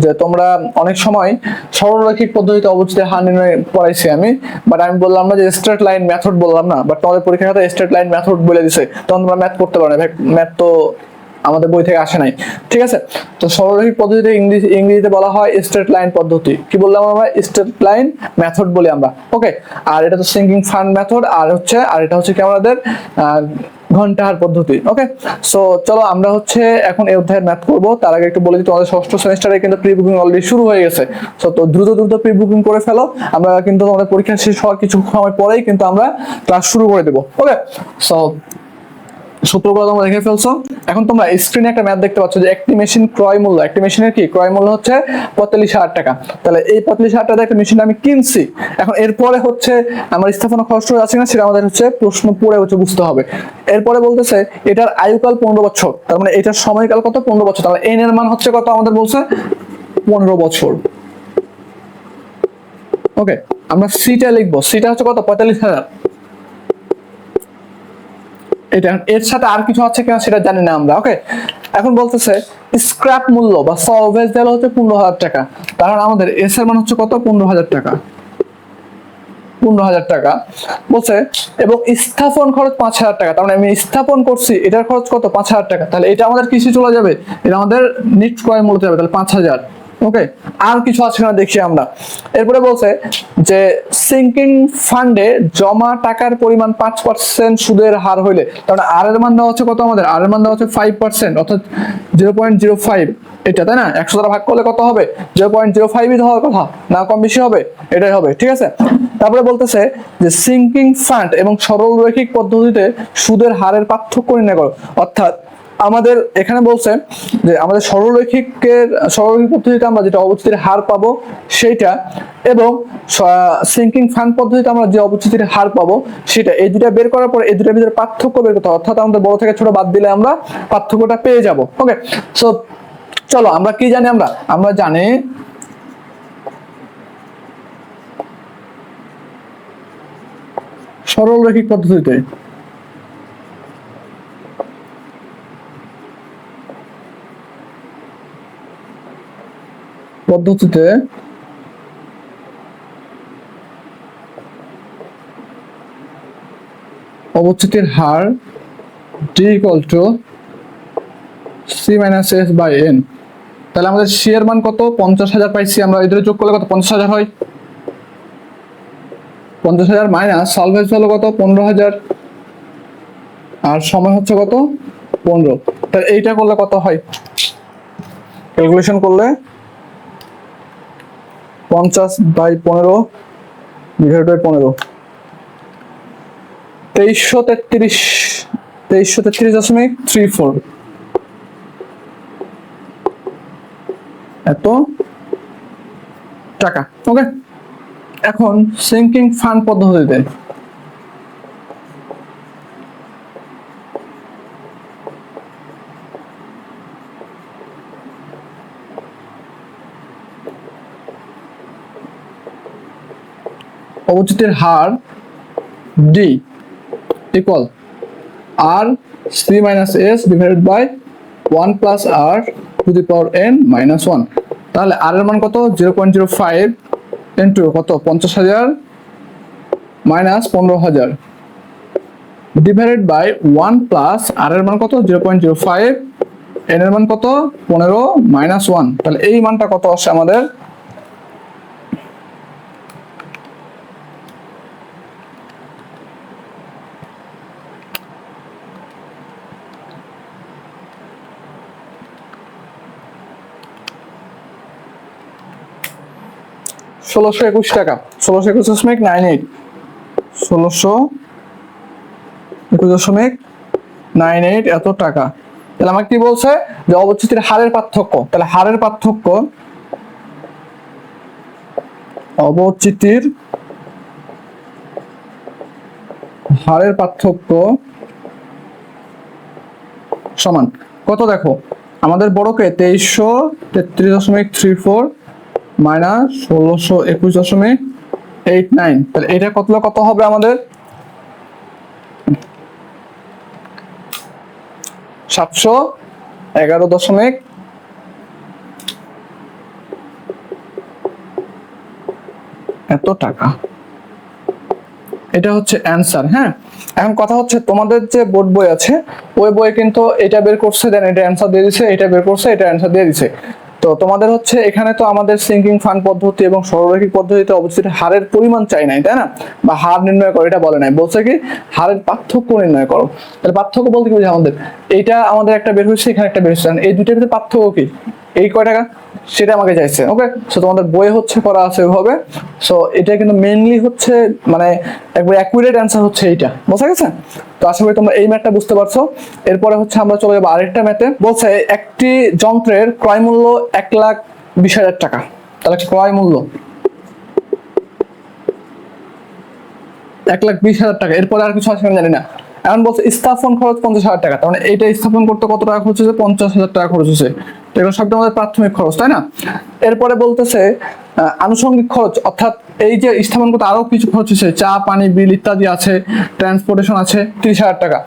যে তোমরা অনেক সময় সরলরৈখিক পদ্ধতিতে অবস্থিত হার নির্ণয় পড়াইছি আমি, বাট আমি বললাম না যে স্ট্রেট লাইন মেথড বললাম না, বাট তোমাদের পরীক্ষার খাতায় স্ট্রেট লাইন মেথড বলে দিছে, তখন তোমরা ম্যাথ করতে পারো না, ম্যাথ তো আমাদের বই থেকে আসে নাই, ঠিক আছে। তো সরলরৈখিক পদ্ধতিতে ইংরেজিতে বলা হয় স্ট্রেট লাইন পদ্ধতি। কি বললাম আমরা? স্ট্রেট লাইন মেথড বলি আমরা। ওকে, আর এটা তো সিঙ্কিং ফান মেথড, আর এটা হচ্ছে কি আমাদের ঘন্টার পদ্ধতি। ওকে, সো চলো আমরা হচ্ছে এখন এই অধ্যায়ের ম্যাথ করব। তার আগে একটু বলে দিই, তোমাদের ষষ্ঠ সেমিস্টারে কিন্তু প্রি বুকিং অলরেডি শুরু হয়ে গেছে। সো তো দ্রুত প্রি বুকিং করে ফেলো, আমরা কিন্তু তোমাদের পরীক্ষা শেষ হওয়ার কিছু সময় পরেই কিন্তু আমরা ক্লাস শুরু করে দেব। ওকে, সো সূত্রগুলো তোমরা দেখে ফেলছো। এখন তোমরা স্ক্রিনে একটা ম্যাথ দেখতে পাচ্ছ যে একটি মেশিন ক্রয় মূল্য, একটি মেশিনের কি ক্রয় মূল্য হচ্ছে 45,000 টাকা। তাহলে এই 45,000 টাকা একটা মেশিন আমি কিনছি। এখন এরপরে হচ্ছে আমার স্থাপনা খরচ আছে না, সেটা আমাদের হচ্ছে প্রশ্ন পড়ে হচ্ছে বুঝতে হবে। এরপরে বলতেছে এটার আয়ুকাল 15 বছর, তার মানে এটার সময়কাল কত 15 বছর। তাহলে এন এর মান হচ্ছে কত আমাদের বলছে 15 বছর। ওকে, আমরা সিটা লিখবো, সিটা হচ্ছে কত 45,000। এটা এর সাথে আর কিছু আছে কিনা সেটা জানি না আমরা। ওকে, এখন বলতেছে স্ক্র্যাপ মূল্য বা সলভেজ ভ্যালু হচ্ছে 15,000 টাকা। তার মানে আমাদের এস এর মান হচ্ছে কত 15,000 টাকা। 15,000 টাকা বলছে, এবং স্থাপন খরচ 5,000 টাকা। তার মানে আমি স্থাপন করছি, এটার খরচ কত 5,000 টাকা। তাহলে এটা আমাদের কিসে চলে যাবে, এটা আমাদের নিট ক্রয় মূল্য যাবে, তাহলে 5,000। ওকে, আর কিছু আছে না দেখি আমরা। এরপরে বলছে যে সিঙ্কিং ফান্ডে জমা টাকার পরিমাণ 5% সুদের হার হইলে, তাহলে আর এর মান দেওয়া হচ্ছে কত আমাদের, আর এর মান দেওয়া হচ্ছে 5%, অর্থাৎ 0.05। এটা তাই না, 100 দ্বারা ভাগ করলে কত হবে 0.05ই হওয়ার কথা, না কম বেশি হবে, এটাই হবে। ঠিক আছে, তারপরে বলতেছে যে সিঙ্কিং ফান্ড এবং সরলরৈখিক পদ্ধতিতে সুদের হারের পার্থক্য নির্ণয় করো। অর্থাৎ আমাদের এখানে বলছে যে আমাদের সরলরৈখিক পদ্ধতিতে আমরা যেটা অবচিতির হার পাবো সেইটা, এবং সিঙ্কিং ফান্ড পদ্ধতিতে আমরা যে অবচিতির হার পাবো সেটা, এই দুটা বের করার পর এই দুটার ভিতরে পার্থক্য বের করতে হবে। অর্থাৎ আমাদের বড় থেকে ছোট বাদ দিলে আমরা পার্থক্যটা পেয়ে যাব। ওকে, সো চলো আমরা কি জানি, আমরা জানি সরলরৈখিক পদ্ধতিতে অবচিতির হার d equal to c minus s by n। তাহলে আমাদের c এর মান কত 50,000 পাইছি আমরা, এদের যোগ করলে কত 50,000 হয়। 50,000 মাইনাস সলভেজ ভ্যালু কত 15,000, আর সময় হচ্ছে কত 15। তাহলে এইটা করলে কত হয়, ক্যালকুলেশন করলে 50/15 ডিভাইড বাই 15, 2333.34 এত টাকা। ওকে, এখন সিঙ্কিং ফান্ড পদ্ধতিতে অবচিতির হার d equal r c minus s divided by 1 plus r to the power n minus 1। তাহলে r এর মান কত 0.05 ইন্টু কত 50,000 minus 15,000 divided by 1 plus r এর মান কত 0.05, n এর মান কত 15 মাইনাস 1। তাহলে এই মানটা কত আসে আমাদের, $1,621 টাকা। 1,621.98, 1,621.98 এত টাকা। তাহলে আমাকে কি বলছে যে অবচিতির হারের পার্থক্য, তাহলে অবচিতির হারের পার্থক্য সমান কত, দেখো আমাদের বড়কে 2333.34 মাইনাস 1,621.89, তাহলে এটা কত হবে আমাদের 711 এত টাকা। এটা হচ্ছে অ্যান্সার। হ্যাঁ, এখন কথা হচ্ছে তোমাদের যে বোর্ড বই আছে ওই বইয়ে কিন্তু এটা বের করছে, দেন এটা অ্যান্সার দিয়ে দিছে, এটা বের করছে, এটা অ্যান্সার দিয়ে দিছে। তো তোমাদের হচ্ছে এখানে তো আমাদের সিঙ্কিং ফান্ড পদ্ধতি এবং সরলরৈখিক পদ্ধতিতে অবস্থিত হারের পরিমাণ চাই নাই, তাই না, বা হার নির্ণয় করো এটা বলে নাই, বলছে কি হারের পার্থক্য নির্ণয় করো। তাহলে পার্থক্য বলতে কি বুঝি, আমাদের এইটা আমাদের একটা বের হয়েছে, এখানে একটা বের হয়েছে, এই দুইটার ভিতরে পার্থক্য কি, এই কয় টাকা সেটা আমাকে চাইছে। ওকে, সো তোমাদের বইয়ে হচ্ছে করা আছে ওইভাবে, সো এটা কিন্তু মেইনলি হচ্ছে মানে একবার অ্যাকুরেট অ্যান্সার হচ্ছে এইটা, বোঝা গেছে? তো আশা করি তোমরা এই ম্যাথটা বুঝতে পারছো। এরপরে হচ্ছে আমরা চলে যাবো আরেকটা ম্যাথে। বলছে একটি যন্ত্রের ক্রয় মূল্য 1,20,000 টাকা। তাহলে ক্রয় মূল্য 1,20,000 টাকা। এরপরে আর কিছু আছে আমি জানি না। এখন বলছে স্থাপন খরচ 50,000 টাকা। তার মানে এইটা স্থাপন করতে কত টাকা খরচ হচ্ছে? 50,000 টাকা খরচ হচ্ছে। এগুলো সব আমাদের প্রাথমিক খরচ, তাই না? এরপরে বলতেছে আনুষঙ্গিক খরচ, অর্থাৎ এই যে স্থাপন করতে আরো কিছু খরচ হচ্ছে, চা পানি বিল ইত্যাদি আছে, ট্রান্সপোর্টেশন আছে, 30,000 টাকা।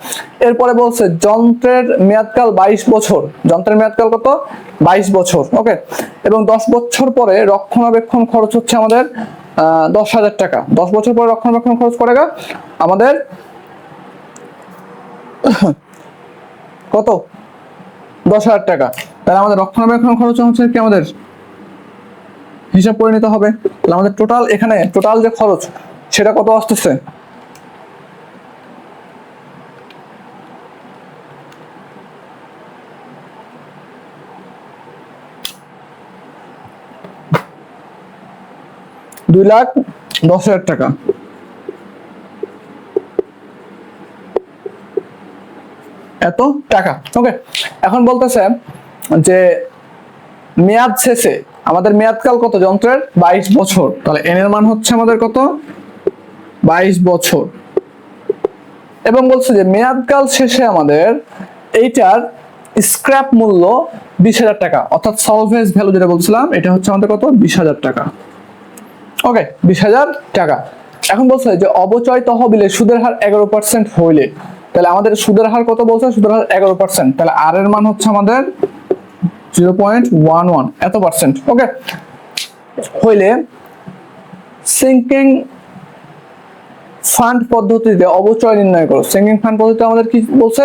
এরপরে বলছে যন্ত্রের মেয়াদকাল 22 বছর। যন্ত্রের মেয়াদকাল কত? 22 বছর। ওকে। এবং 10 বছর পরে রক্ষণাবেক্ষণ খরচ হচ্ছে আমাদের 10,000 টাকা। 10 বছর পরে রক্ষণাবেক্ষণ খরচ পড়েগা আমাদের কত? 10,000 টাকা। তাহলে আমাদের রক্ষণাবেক্ষণ খরচ হচ্ছে কি আমাদের হিসাব করে নিতে হবে। তাহলে আমাদের টোটাল এখানে টোটাল যে খরচ সেটা কত আসতেছে? $2,10,000 টাকা। এত টাকা। ওকে। এখন বলতেছে যে মেয়াদ শেষে আমাদের মেয়াদকাল কত যন্ত্রের? 22 বছর। তাহলে এন এর মান হচ্ছে আমাদের কত? 22 বছর। এবং বলছে যে মেয়াদকাল শেষে আমাদের এইটার স্ক্র্যাপ মূল্য 20,000 টাকা, অর্থাৎ সলভেজ ভ্যালু যেটা বলছিলাম এটা হচ্ছে আমাদের কত? 20,000 টাকা। ওকে, 20,000 টাকা। এখন বলছে যে অবচয় তহবিলে সুদের হার 11% হইলে, তাহলে আমাদের সুদের হার কত বলছে? সুদের হার 11%। তাহলে আর এর মান হচ্ছে আমাদের 0.11 এত পার্সেন্ট। ওকে। হইলে সিঙ্কিং ফান্ড পদ্ধতিতে অবচয় নির্ণয় করো। সিঙ্কিং ফান্ড পদ্ধতিতে আমাদের কি বলছে?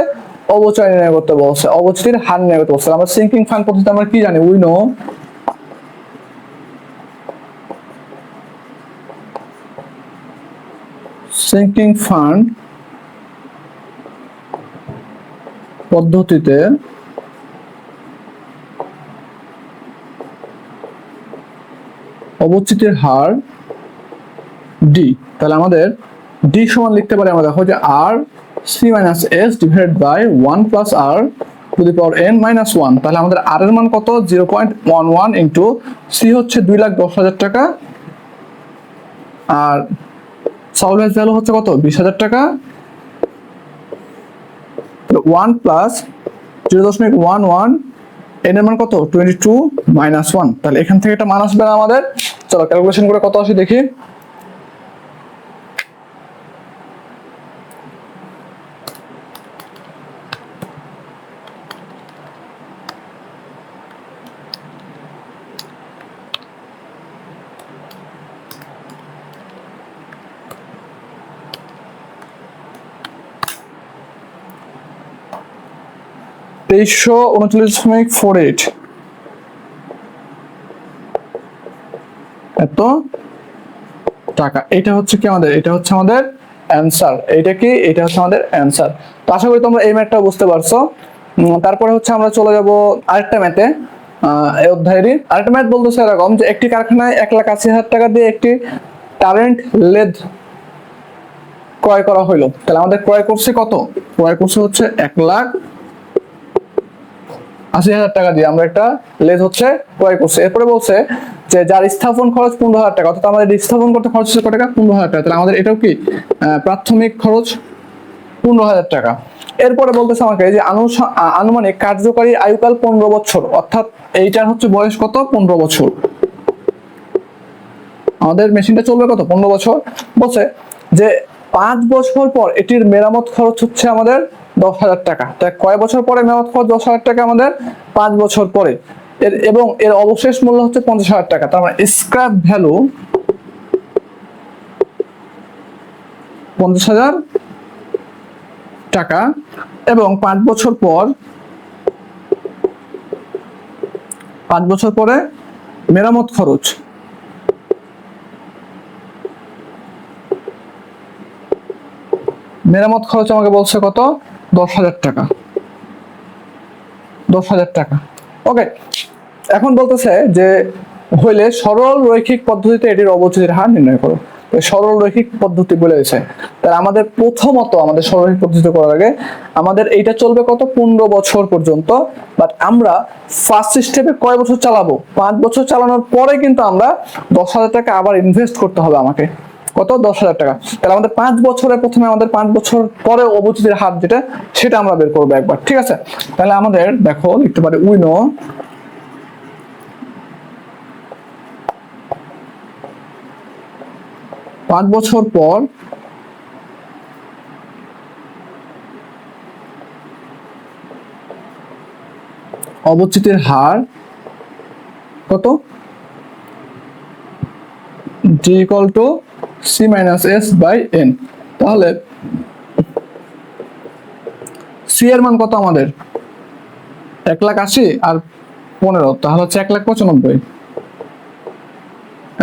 অবচয় নির্ণয় করতে বলছে, অবচয়ের হার নির্ণয় করতে বলছে। আমরা সিঙ্কিং ফান্ড পদ্ধতিতে আমরা কি জানি? উই নো সিঙ্কিং ফান্ড পদ্ধতিতে অবচিতির হার ডি। তাহলে আমাদের ডি সমান লিখতে পারি আমরা, দেখো যে R C minus S divided by 1 plus R to the power N minus 1। তাহলে আমাদের আর এর মান কত? 0.11 ইন্টু সি হচ্ছে 2,10,000 টাকা, আর সলভেজ ভ্যালু হচ্ছে কত? 20,000 টাকা। 1 প্লাস 0.11 এন এর মান কত? 22 মাইনাস 1। তাহলে এখান থেকে একটা মান আসবে না আমাদের। চলো ক্যালকুলেশন করে কত আসে দেখি। $2,339.48 এত টাকা। এটা হচ্ছে কি আমাদের? এটা হচ্ছে আমাদের অ্যান্সার। এইটা কি? এটা হচ্ছে আমাদের অ্যান্সার। তো আশা করি তোমরা এই ম্যাথটা বুঝতে পারছো। তারপরে হচ্ছে আমরা চলে যাব আরেকটা ম্যাথে। এই অধ্যায়েরই আরেকটা ম্যাথ বলতেছে এরকম যে একটি কারখানায় 1,80,000 টাকা দিয়ে একটি কারেন্ট লেদ ক্রয় করা হইলো। তাহলে আমাদের ক্রয় করছে কত? ক্রয় করছে হচ্ছে 1,80,000 টাকা দিয়ে আমরা একটা লেদ হচ্ছে ক্রয় করছে। এরপরে বলছে যে যার স্থাপন খরচ 15,000 টাকা, অর্থাৎ আমাদের স্থাপন করতে খরচ হচ্ছে কত টাকা? 15,000 টাকা। তাহলে আমাদের এটাও কি প্রাথমিক খরচ 15,000 টাকা। এরপরে বলতেছে আমাকে যে আনুমানিক কার্যকারী আয়ুকাল 15 বছর, অর্থাৎ এইটার হচ্ছে বয়স কত? 15 বছর। আমাদের মেশিনটা চলবে কত? 15 বছর। বলছে যে 5 বছর পর এটির মেরামত খরচ হচ্ছে আমাদের 10,000 টাকা। তাই কয় বছর পরে মেরামত খরচ? 10,000 টাকা আমাদের 5 বছর পরে। এবং এর অবশেষ মূল্য হচ্ছে 50,000 টাকা। তার মানে স্ক্র্যাপ ভ্যালু 50,000 টাকা। এবং 5 বছর পরে মেরামত খরচ আমাকে বলছে কত? 10,000 টাকা। 10,000 টাকা। ওকে। এখন বলতেছে যে হইলে সরল রৈখিক পদ্ধতিতে এটির অবচেতির হার নির্ণয় করো। সরল রৈখিক পদ্ধতি বলে দিয়েছে, তাহলে আমাদের প্রথমত আমাদের সরল রৈখিক পদ্ধতি করার আগে আমাদের এইটা চলবে কত 15 বছর পর্যন্ত, বাট আমরা ফার্স্ট স্টেপে কয় বছর চালাবো, 5 বছর চালানোর পরে কিন্তু আমরা 10,000 টাকা আবার ইনভেস্ট করতে হবে আমাকে, কত 10,000 টাকা। তাহলে আমাদের 5 বছরে প্রথমে আমাদের 5 বছর পরে অবচেতির হার যেটা সেটা আমরা বের করবো একবার, ঠিক আছে। তাহলে আমাদের দেখো লিখতে পারি উইনো 5 বছর পর অবচেতির হার কত, d equal to c minus s by n। তাহলে c এর মান কত আমাদের 1,80,000 আর 15, তাহলে হচ্ছে 1,95,000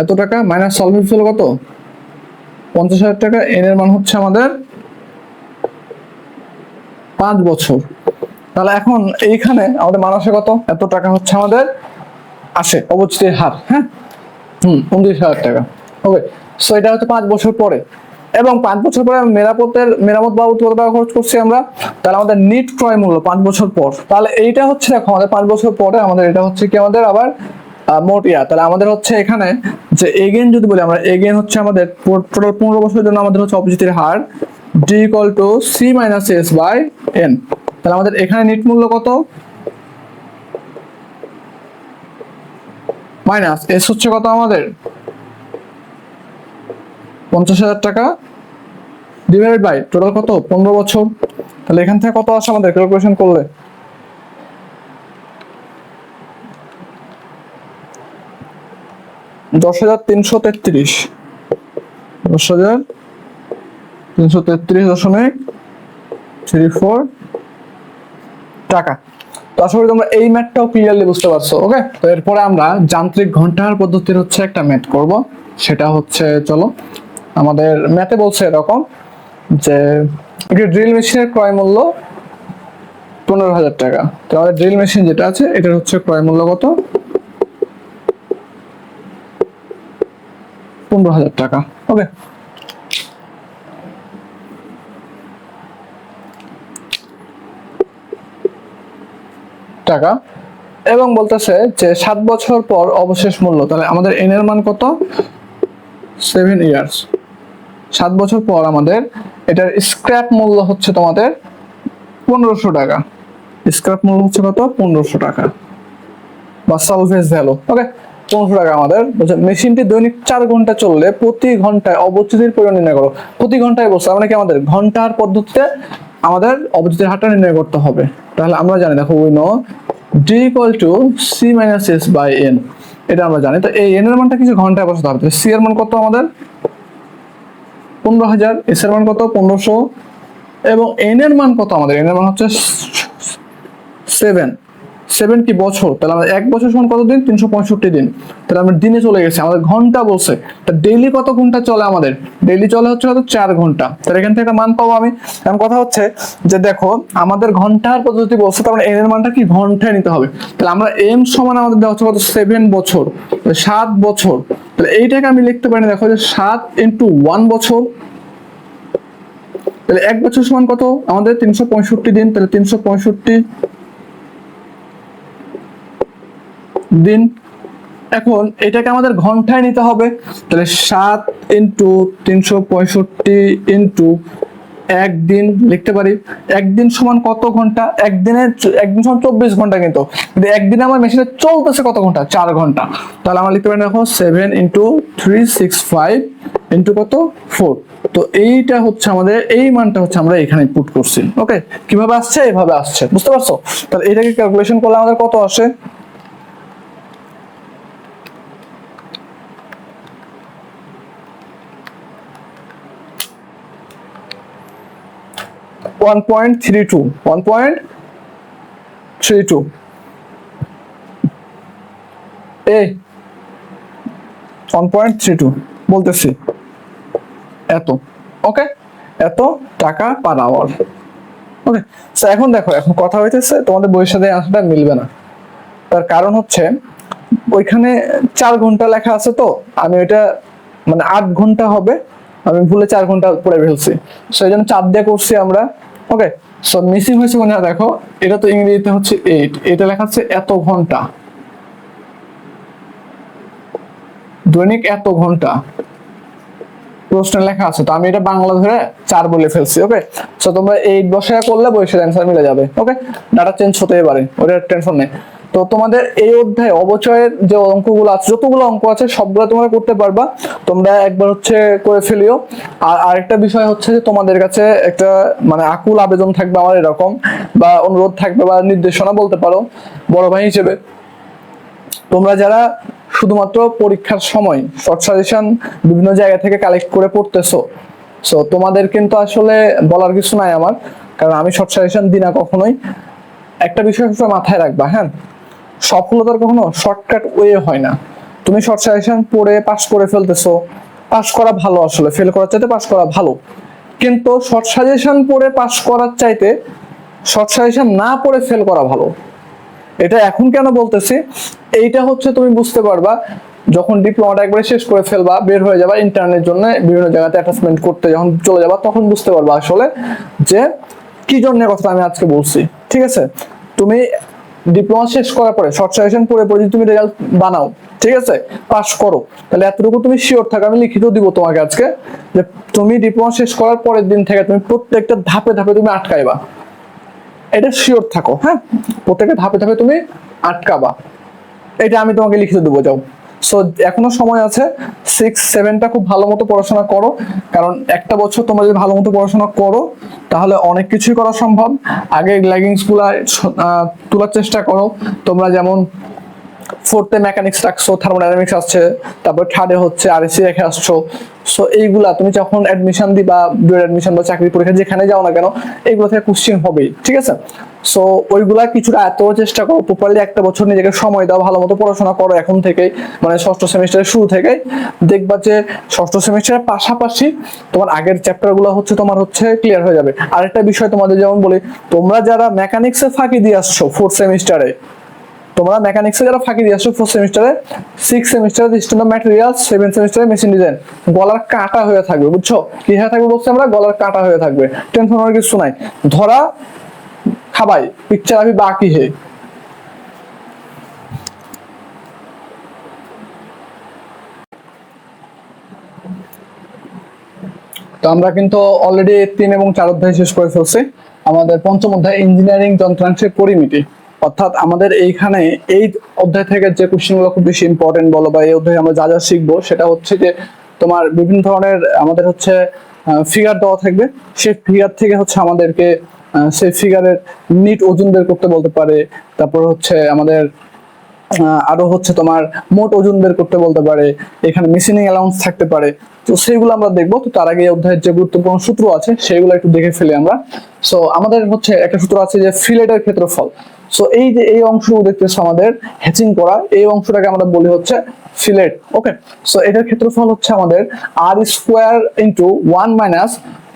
এত টাকা মাইনাস সলভেন্স হলো কত 50,000 টাকা। n এর মান হচ্ছে আমাদের 5 বছর। তাহলে এখন এইখানে আমাদের মান আসে কত, এত টাকা হচ্ছে আমাদের আসে অবচেতির হার, হ্যাঁ 29,000 টাকা। ওকে, সো এটা হচ্ছে 5 বছর পরে, এবং 5 বছর পরে মেরামত বাবদ কত টাকা খরচ করছি আমরা, তাহলে আমাদের নিট ক্রয় মূল্য 5 বছর পর, তাহলে এইটা হচ্ছে দেখো আমাদের 5 বছর পরে আমাদের এটা হচ্ছে কি আমাদের আবার মোট তাহলে আমাদের হচ্ছে এখানে যে এগেন যদি বলি আমরা, এগেন হচ্ছে আমাদের টোটাল 15 বছরের জন্য আমাদের হচ্ছে অবচেতির হার d equal to c minus s by n। তাহলে আমাদের এখানে নিট মূল্য কত মাইনাস এস হচ্ছে কত আমাদের 50,000 টাকা ডিভাইডেড বাই টোটাল কত 15 বছর। তাহলে এখান থেকে কত আসে আমাদের ক্যালকুলেশন করলে, 10,333 10,333.34 টাকা। তো আশা করি তোমরা এই ম্যাথটাও ক্লিয়ারলি বুঝতে পারছো। ওকে, তো এরপরে আমরা যান্ত্রিক ঘন্টার পদ্ধতির হচ্ছে একটা ম্যাথ করব, সেটা হচ্ছে চলো আমাদের ম্যাথে বলছে এরকম যে একটি ড্রিল মেশিনের ক্রয় মূল্য 15,000 টাকা। তো আমাদের ড্রিল মেশিন যেটা আছে এটার হচ্ছে ক্রয় মূল্য কত 15,000 টাকা। ওকে, টাকা, এবং বলতেছে যে 7 বছর পর অবশেষ মূল্য, তাহলে আমাদের এন এর মান কত 7 ইয়ার্স। 7 বছর পর আমাদের এটার স্ক্র্যাপ মূল্য হচ্ছে তোমাদের 1500 টাকা, স্ক্র্যাপ মূল্য হচ্ছে কত 1500 টাকা বা সালভেজ ভ্যালু। ওকে, 1500 টাকা আমাদের বলছে মেশিনটি দৈনিক 4 ঘন্টা চললে প্রতি ঘন্টায় অবচেতির পরিমাণ নির্ণয় করো। প্রতি ঘন্টায় বলছে মানে কি আমাদের ঘন্টার পদ্ধতিতে আমাদের অবচেতির হারটা নির্ণয় করতে হবে। তাহলে আমরা জানি দেখো we know d equal to c minus s by n, এটা আমরা জানি। তো এই n এর মানটা কিছু ঘন্টায় বসাতে হবে। c এর মান কত আমাদের 15,000, s এর মান কত 1500, এবং n এর মান কত আমাদের n এর মান হচ্ছে 7 কি বছর, তাহলে আমাদের 1 বছর সমান কত দিন 365 দিন। তাহলে আমরা দিনে চলে গেছে, আমাদের ঘন্টা বলছে, তা ডেইলি কত ঘন্টা চলে আমাদের, ডেইলি চলে হচ্ছে কত 4 ঘন্টা। তাহলে এখান থেকে একটা মান পাবো আমি। এখন কথা হচ্ছে যে দেখো আমাদের ঘন্টার পদ্ধতি বলছে, তার মানে n এর মানটা কি ঘন্টায় নিতে হবে। তাহলে আমরা m সমান আমাদের দেওয়া হচ্ছে কত 7 বছর, 7 বছর। তাহলে এইটাকে আমি লিখতে পারি দেখো যে 7 × 1 বছর, তাহলে 1 বছর সমান কত আমাদের 365 দিন। তাহলে 365 দিন। এখন এটাকে আমাদের ঘন্টায় নিতে হবে, তাহলে 7 × 365 × 1 দিন লিখতে পারি। 1 দিন সমান কত ঘন্টা, একদিন সমান 24 ঘন্টা, কিন্তু একদিনে আমার মেশিনে চলতেছে কত ঘন্টা 4 ঘন্টা। তাহলে আমরা লিখতে পারি দেখো 7 × 365 কত 4। তো এইটা হচ্ছে আমাদের এই মানটা হচ্ছে আমরা এখানে পুট করছি। ওকে, কিভাবে আসছে এইভাবে আসছে, বুঝতে পারছো। তাহলে এটাকে ক্যালকুলেশন করলে আমাদের কত আসে 1.32 1.32 বলতেছি এত। ওকে, এত টাকা পার আওয়ার। ওকে, সো এখন দেখো এখন কথা হইতেছে তোমাদের বইয়ের সাথে আনসারটা মিলবে না। তার কারণ হচ্ছে ওইখানে 4 ঘন্টা লেখা আছে, তো আমি ওইটা মানে 8 ঘন্টা হবে, আমি ভুলে 4 ঘন্টা পড়ে ফেলছি, সো এই জন্য 4 দিয়ে করছি আমরা। ওকে, সো মিসিং হয়েছে কোনটা দেখো, এটা তো ইংরেজিতে হচ্ছে 8, এটা লেখা আছে এত ঘন্টা, দৈনিক এত ঘন্টা প্রশ্নে লেখা আছে, তো আমি এটা বাংলা ধরে 4 বলে ফেলছি। ওকে, সো তোমরা 8 বসায় করলে বয়সের অ্যান্সার মিলে যাবে। ওকে, ডাটা চেঞ্জ হতেই পারে, ওটার টেনশন নেই। তো তোমাদের এই অধ্যায়ে অবচয়ের যে অঙ্কগুলো আছে, যতগুলো অঙ্ক আছে সবগুলো তোমরা করতে পারবা, তোমরা একবার হচ্ছে করে ফেলিও। আর আরেকটা বিষয় হচ্ছে যে তোমাদের কাছে একটা মানে আকুল আবেদন থাকবে আমার এরকম, বা অনুরোধ থাকবে বা নির্দেশনা বলতে পারো বড় ভাই হিসেবে, তোমরা যারা শুধুমাত্র পরীক্ষার সময় শর্ট সাজেশন বিভিন্ন জায়গা থেকে কালেক্ট করে পড়তেছো, সো তোমাদের কিন্তু আসলে বলার কিছু নাই আমার, কারণ আমি শর্ট সাজেশন দিই না কখনোই। একটা বিষয় মাথায় রাখবা, হ্যাঁ, সফলতার কখনো শর্টকাট ওয়ে হয় না। তুমি শর্ট সাজেশন পড়ে পাস করে ফেলতেছো, পাস করা ভালো, আসলে ফেল করার চাইতে পাস করা ভালো, কিন্তু শর্ট সাজেশন পড়ে পাস করার চাইতে শর্ট সাজেশন না পড়ে ফেল করা ভালো। এটা এখন কেন বলতেছি, এইটা হচ্ছে তুমি বুঝতে পারবা যখন ডিপ্লোমাটা একবারে শেষ করে ফেলবা, বের হয়ে যাবা ইন্টার্নের জন্য বিভিন্ন জায়গাতে অ্যাটাচমেন্ট করতে, যখন চলে যাবা তখন বুঝতে পারবা আসলে যে কি জন্য কথা আমি আজকে বলছি। ঠিক আছে, তুমি ডিপ্লোমা শেষ করার পরে শর্ট সাজেশন পড়ে পড়ে যদি তুমি রেজাল্ট বানাও, ঠিক আছে, পাস করো, তাহলে এতটুকু তুমি শিওর থাকো, আমি লিখিত দিব তোমাকে আজকে, যে তুমি ডিপ্লোমা শেষ করার পরের দিন থেকে তুমি প্রত্যেকটা ধাপে ধাপে তুমি আটকাইবা, এটা শিওর থাকো। হ্যাঁ, প্রত্যেকটা ধাপে ধাপে তুমি আটকাবা, এটা আমি তোমাকে লিখিত দেবো, যাও। সো এখনো সময় আছে, 6-7টা খুব ভালো মতো পড়াশোনা করো, কারণ একটা বছর তোমরা যদি ভালো মতো পড়াশোনা করো তাহলে অনেক কিছুই করা সম্ভব। আগে ল্যাগিংস গুলা তোলার চেষ্টা করো, তোমরা যেমন 4তে মেকানিক্স রাখছো, থার্মোডাইনামিক্স আসছে, তারপর 3rd-এ হচ্ছে আরএসসি রেখে আসছো, সো এইগুলা তুমি যখন অ্যাডমিশন দিবা, অ্যাডমিশন বা চাকরি পরীক্ষা যেখানে যাও না কেন, এইগুলো থেকে কোশ্চেন হবেই। ঠিক আছে, সো ওইগুলা কিছুটা এত চেষ্টা করো, প্রপারলি একটা বছর নিজেকে সময় দাও, ভালো মতো পড়াশোনা করো এখন থেকেই, মানে ষষ্ঠ সেমিস্টারের শুরু থেকেই দেখবা যে ষষ্ঠ সেমিস্টারের পাশাপাশি তোমার আগের চ্যাপ্টার গুলো হচ্ছে তোমার হচ্ছে ক্লিয়ার হয়ে যাবে। আরেকটা বিষয় তোমাদের যেমন বলি, তোমরা যারা মেকানিক্সে ফাঁকি দিয়ে আসছো 4th সেমিস্টারে, তোমরা মেকানিক্সে যারা ফাঁকি দিয়ে আসছো 4th সেমিস্টারে, 6th সেমিস্টারে স্ট্যান্ড অফ ম্যাটেরিয়ালস, 7th সেমিস্টারে মেশিন ডিজাইন, গলার কাটা হয়ে থাকবে, বুঝছো? কি হয়ে থাকবে বলছি আমরা, গলার কাটা হয়ে থাকবে, টেনশন হওয়ার কিছু নাই, ধরা খাবাই, পিকচার আমি বাকি হে। তো আমরা কিন্তু অলরেডি 3 এবং 4 অধ্যায় শেষ করে ফেলছি। আমাদের পঞ্চম অধ্যায় ইঞ্জিনিয়ারিং যন্ত্রাংশের পরিমিতি, অর্থাৎ আমাদের এইখানে এই অধ্যায় থেকে যে কোশ্চেনগুলো খুব বেশি ইম্পর্টেন্ট বলো, বা এই অধ্যায়ে আমরা যা যা শিখবো সেটা হচ্ছে যে তোমার বিভিন্ন ধরনের আমাদের হচ্ছে ফিগার দেওয়া থাকবে, সেই ফিগার থেকে হচ্ছে আমাদেরকে সেই ফিগারের নিট ওজন বের করতে বলতে পারে, তারপর হচ্ছে আমাদের আরো হচ্ছে তোমার মোট ওজন বের করতে বলতে পারে, এখানে মেশিনিং অ্যালাউন্স থাকতে পারে, তো সেইগুলো আমরা দেখবো। তো তার আগে এই অধ্যায়ের যে গুরুত্বপূর্ণ সূত্র আছে সেইগুলো একটু দেখে ফেলি আমরা। সো আমাদের হচ্ছে একটা সূত্র আছে যে ফিলেটের ক্ষেত্রফল। সো এই যে এই অংশটুকু দেখতেছো আমাদের হ্যাচিং করা, এই অংশটাকে আমরা বলি হচ্ছে ফিলেট। ওকে, সো এটার ক্ষেত্রফল হচ্ছে আমাদের R square into 1 minus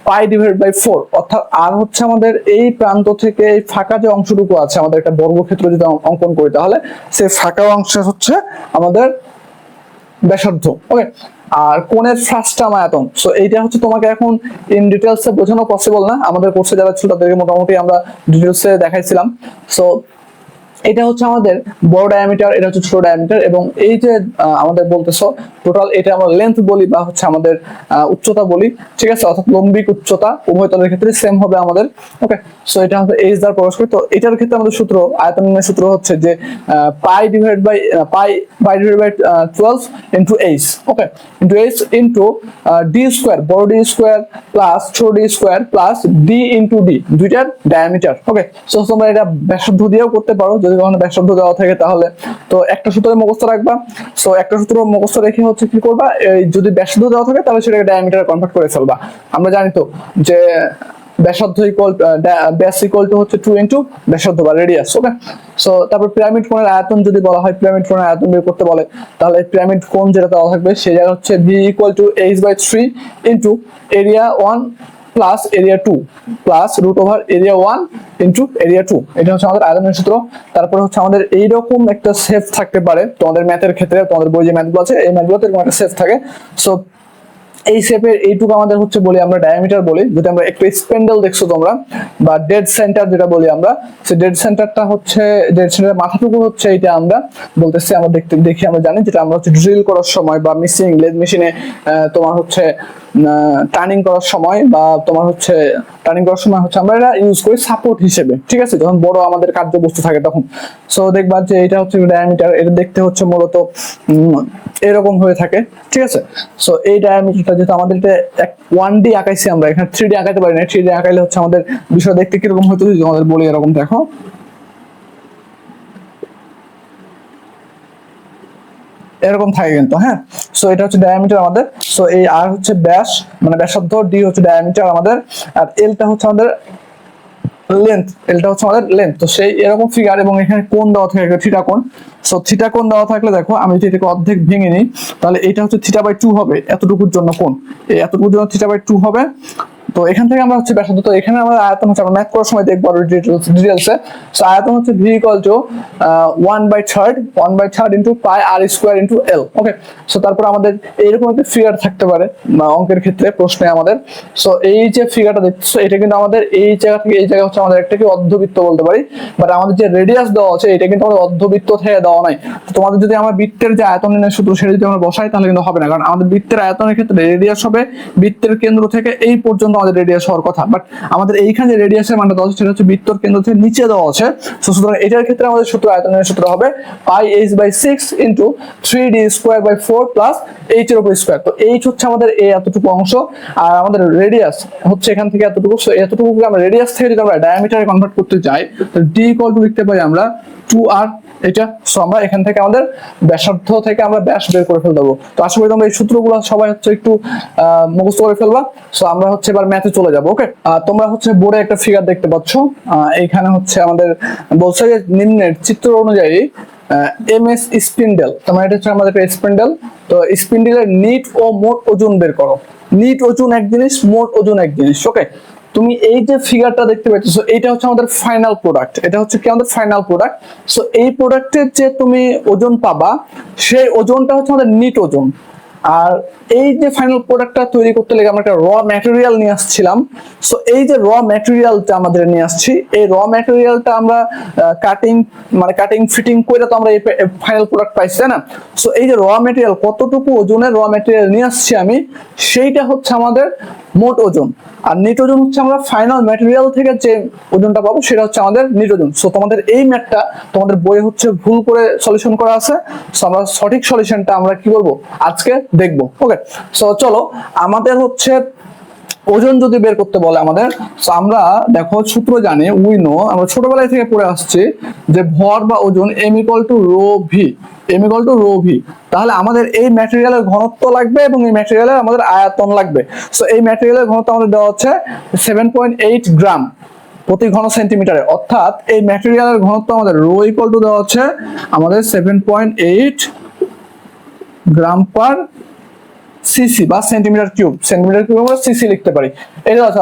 pi divide by 4, অর্থাৎ আর হচ্ছে আমাদের এই প্রান্ত থেকে এই ফাঁকা যে অংশটুকু আছে, আমাদের একটা বর্গক্ষেত্র যদি অঙ্কন করি তাহলে সেই ফাঁকা অংশ হচ্ছে আমাদের ব্যাসার্ধ। ওকে, আর কোণের ফ্রাস্টাম আয়তন, সো এইটা হচ্ছে তোমাকে এখন ইন ডিটেলসে বোঝানো পসিবল না, আমাদের কোর্সে যারা ছিল তাদেরকে মোটামুটি আমরা ডিটেলসে দেখাইছিলাম। সো এটা হচ্ছে আমাদের বড় ডায়ামিটার, এটা হচ্ছে ছোট ডায়ামিটার, এবং এই যে আমাদের বলতেছো টোটাল, এটা আমরা লেন্থ বলি বা হচ্ছে আমাদের উচ্চতা বলি। ঠিক আছে, অর্থাৎ লম্বিক উচ্চতা উভয় তলের ক্ষেত্রে সেম হবে আমাদের। ওকে, সো এটা আমাদের এইচ দ্বারা প্রকাশ করি। তো এটার ক্ষেত্রে আমাদের সূত্র, আয়তনের সূত্র হচ্ছে যে pi divide by 12 into H. Okay, into H into D square, বড় ডি স্কোয়ার প্লাস ছোট D square plus D into D, দুইটার ডায়ামিটার। ওকে, সো তোমরা এটা ব্যাসার্ধ দিয়েও করতে পারো, যদি কখনো ব্যাসার্ধ দেওয়া থাকে তাহলে। তো একটা সূত্র মুখস্থ রাখবা। সো একটা সূত্র মুখস্থ রেখে হচ্ছে কি করবা, যদি ব্যাসার্ধ দেওয়া থাকে তাহলে সেটাকে ডায়ামিটারে কনভার্ট করে ফেলবা। আমরা জানি তো যে ব্যাসার্ধ ইকুয়াল ব্যাস ইকুয়াল টু হচ্ছে 2 ইনটু ব্যাসার্ধ বা রেডিয়াস। ওকে, সো তারপর পিরামিড কোণের আয়তন যদি বলা হয়, পিরামিড কোণের আয়তন বের করতে বলে, তাহলে পিরামিড কোণ যেটা দেওয়া থাকবে সেই জায়গা হচ্ছে V equal to H by 3 into area 1 plus area 2 plus root over area 1 into area 2। এটা হচ্ছে আমাদের আয়তনের সূত্র। তারপরে হচ্ছে আমাদের এইরকম একটা শেপ থাকতে পারে তোমাদের ম্যাথের ক্ষেত্রে, তোমাদের বই যে ম্যাথগুলো আছে এই ম্যাথগুলোতে এরকম একটা শেপ থাকে। সো এই শেপের এইটুকু আমাদের হচ্ছে বলি আমরা ডায়ামিটার বলি। যদি আমরা একটু স্পেন্ডেল দেখছো তোমরা বা ডেড সেন্টার যেটা বলি আমরা, সে ডেড সেন্টারটা হচ্ছে, ডেড সেন্টারের মাথাটুকু হচ্ছে এটা আমরা বলতেছি, আমরা দেখি আমরা জানি যেটা আমরা হচ্ছে ড্রিল করার সময় বা মিক্সিং লেদ মেশিনে তোমার হচ্ছে টার্নিং করার সময় বা তোমার হচ্ছে টার্নিং করার সময় হচ্ছে আমরা এটা ইউজ করি সাপোর্ট হিসেবে, ঠিক আছে, যখন বড় আমাদের কার্যবস্তু থাকে তখন। সো দেখবা যে এটা হচ্ছে ডায়ামিটার, এটা দেখতে হচ্ছে মূলত এরকম হয়ে থাকে, ঠিক আছে। সো এই ডায়ামিটারটা যেহেতু আমাদের এটা 1D আঁকাইছি আমরা, এখানে 3D আঁকাইতে পারি না। 3D আঁকাইলে হচ্ছে আমাদের বিষয় দেখতে কিরকম হতো যদি আমাদের বলি এরকম দেখো, এরকম থাকে কিন্তু, হ্যাঁ। সো এটা হচ্ছে ডায়ামিটার আমাদের। সো এই আর হচ্ছে ব্যাস মানে ব্যাসার্ধ, ডি হচ্ছে ডায়ামিটার আমাদের, আর এলটা হচ্ছে আমাদের লেন্থ, এলটা হচ্ছে আমাদের লেন্থ। তো সেই এরকম ফিগার, এবং এখানে কোণ দেওয়া থাকে থিটা কোণ। সো থিটা কোণ দেওয়া থাকলে দেখো আমি যদি এটাকে অর্ধেক ভেঙে নিই তাহলে এটা হচ্ছে θ/2 হবে, এতটুকুর জন্য কোণ, এই এতটুকুর জন্য θ/2 হবে। তো এখান থেকে আমরা হচ্ছে ব্যাসার্ধ, তো এখানে আমরা আয়তন হচ্ছে আমরা ম্যাথ করার সময় দেখবো ডিটেইলসে। সো আয়তন হচ্ছে v equal to 1/3 into pi R square into L. Okay, so তারপর আমাদের এইরকম একটা ফিগার থাকতে পারে অঙ্কের ক্ষেত্রে, প্রশ্নে আমাদের। সো এই যে ফিগারটা দেখছো এটা কিন্তু আমাদের এই জায়গা থেকে এই জায়গা হচ্ছে আমাদের একটাকে অর্ধবৃত্ত বলতে পারি, বাট আমাদের যে রেডিয়াস দেওয়া আছে এটা কিন্তু আমাদের অর্ধবৃত্ত থেকে দেওয়া নাই। তোমাদের যদি আমরা বৃত্তের যে আয়তন নির্ণয় সূত্র সেটা যদি আমরা বসাই তাহলে কিন্তু হবে না, কারণ আমাদের বৃত্তের আয়তনের ক্ষেত্রে রেডিয়াস হবে বৃত্তের কেন্দ্র থেকে এই পর্যন্ত আমাদের রেডিয়াস হওয়ার কথা, বাট আমাদের এইখানে যে রেডিয়াসের মানটা দেওয়া আছে সেটা হচ্ছে বৃত্তর কেন্দ্র থেকে নিচে দেওয়া আছে। সুতরাং এটার ক্ষেত্রে আমাদের সূত্র, আয়তনের সূত্র হবে pi h/6 into 3d square by 4 plus h এর উপর স্কয়ার। তো h হচ্ছে আমাদের এই এতটুকু অংশ, আর আমাদের রেডিয়াস হচ্ছে এখান থেকে এতটুকু। সো এতটুকুকে আমরা রেডিয়াস থেকে যদি আমরা ডায়ামিটারে কনভার্ট করতে যাই তো d ইকুয়াল টু লিখতে পারি আমরা 2r এটা। সো আমরা এখান থেকে আমাদের ব্যাসার্ধ থেকে আমরা ব্যাস বের করে ফেল দেবো। তো আশা করি তোমরা এই সূত্রগুলো সবাই হচ্ছে একটু মুখস্থ করে ফেলবা। সো আমরা হচ্ছে এবার ম্যাথে চলে যাবো। ওকে, তোমরা হচ্ছে বোর্ডে একটা ফিগার দেখতে পাচ্ছ, এইখানে হচ্ছে আমাদের বলছে যে নিম্নের চিত্র অনুযায়ী এমএস স্পিন্ডেল, তোমার এটা হচ্ছে আমাদের একটা স্পিন্ডেল, তো স্পিন্ডেলের নিট ও মোট ওজন বের করো। নিট ওজন এক জিনিস, মোট ওজন এক জিনিস। ওকে, তুমি এই যে ফিগারটা দেখতে পাচ্ছ এটা হচ্ছে আমাদের ফাইনাল প্রোডাক্ট, এটা হচ্ছে কি আমাদের ফাইনাল প্রোডাক্ট। সো এই প্রোডাক্টের যে তুমি ওজন পাবা সেই ওজনটা হচ্ছে আমাদের নিট ওজন। আর এই যে ফাইনাল প্রোডাক্টটা তৈরি করতে লেগে আমরা একটা র ম্যাটেরিয়াল নিয়ে আসছিলাম। সো এই যে র ম্যাটেরিয়ালটা আমাদের নিয়ে আসছি, এই র ম্যাটেরিয়ালটা আমরা কাটিং ফিটিং করে তো আমরা এই ফাইনাল প্রোডাক্ট পাইছি, তাই না? সো এই যে র ম্যাটেরিয়াল, কতটুকু ওজনের র ম্যাটেরিয়াল নিয়ে আসছি আমি, সেইটা হচ্ছে আমাদের মোট ওজন। আর নিট ওজন হচ্ছে আমরা ফাইনাল ম্যাটেরিয়াল থেকে যে ওজনটা পাবো সেটা হচ্ছে আমাদের নিট ওজন। সো তোমাদের এই ম্যাথটা তোমাদের বইয়ে হচ্ছে ভুল করে সলিউশন করা আছে। সো আমরা সঠিক সলিউশনটা আমরা কি বলবো আজকে দেখবো। ওকে, সো চলো আমাদের হচ্ছে ওজন যদি বের করতে বলে আমাদের, আমরা দেখো সূত্র জানি, উই নো, আমরা ছোটবেলায় থেকে পড়ে আসছি যে ভর বা ওজন m equal to rho V, m equal to rho V. তাহলে আমাদের এই ম্যাটেরিয়ালের ঘনত্ব লাগবে এবং এই ম্যাটেরিয়ালের আমাদের আয়তন লাগবে। সো এই ম্যাটেরিয়ালের ঘনত্ব আমাদের দেওয়া হচ্ছে 7.8 গ্রাম প্রতি ঘন সেন্টিমিটারে, অর্থাৎ এই ম্যাটেরিয়ালের ঘনত্ব আমাদের রো ইকুয়াল টু দেওয়া হচ্ছে আমাদের 7.8 গ্রাম পার সিসি বা সেন্টিমিটার কিউব, সেন্টিমিটার কিউব আমরা সিসি লিখতে পারি। এটা আছে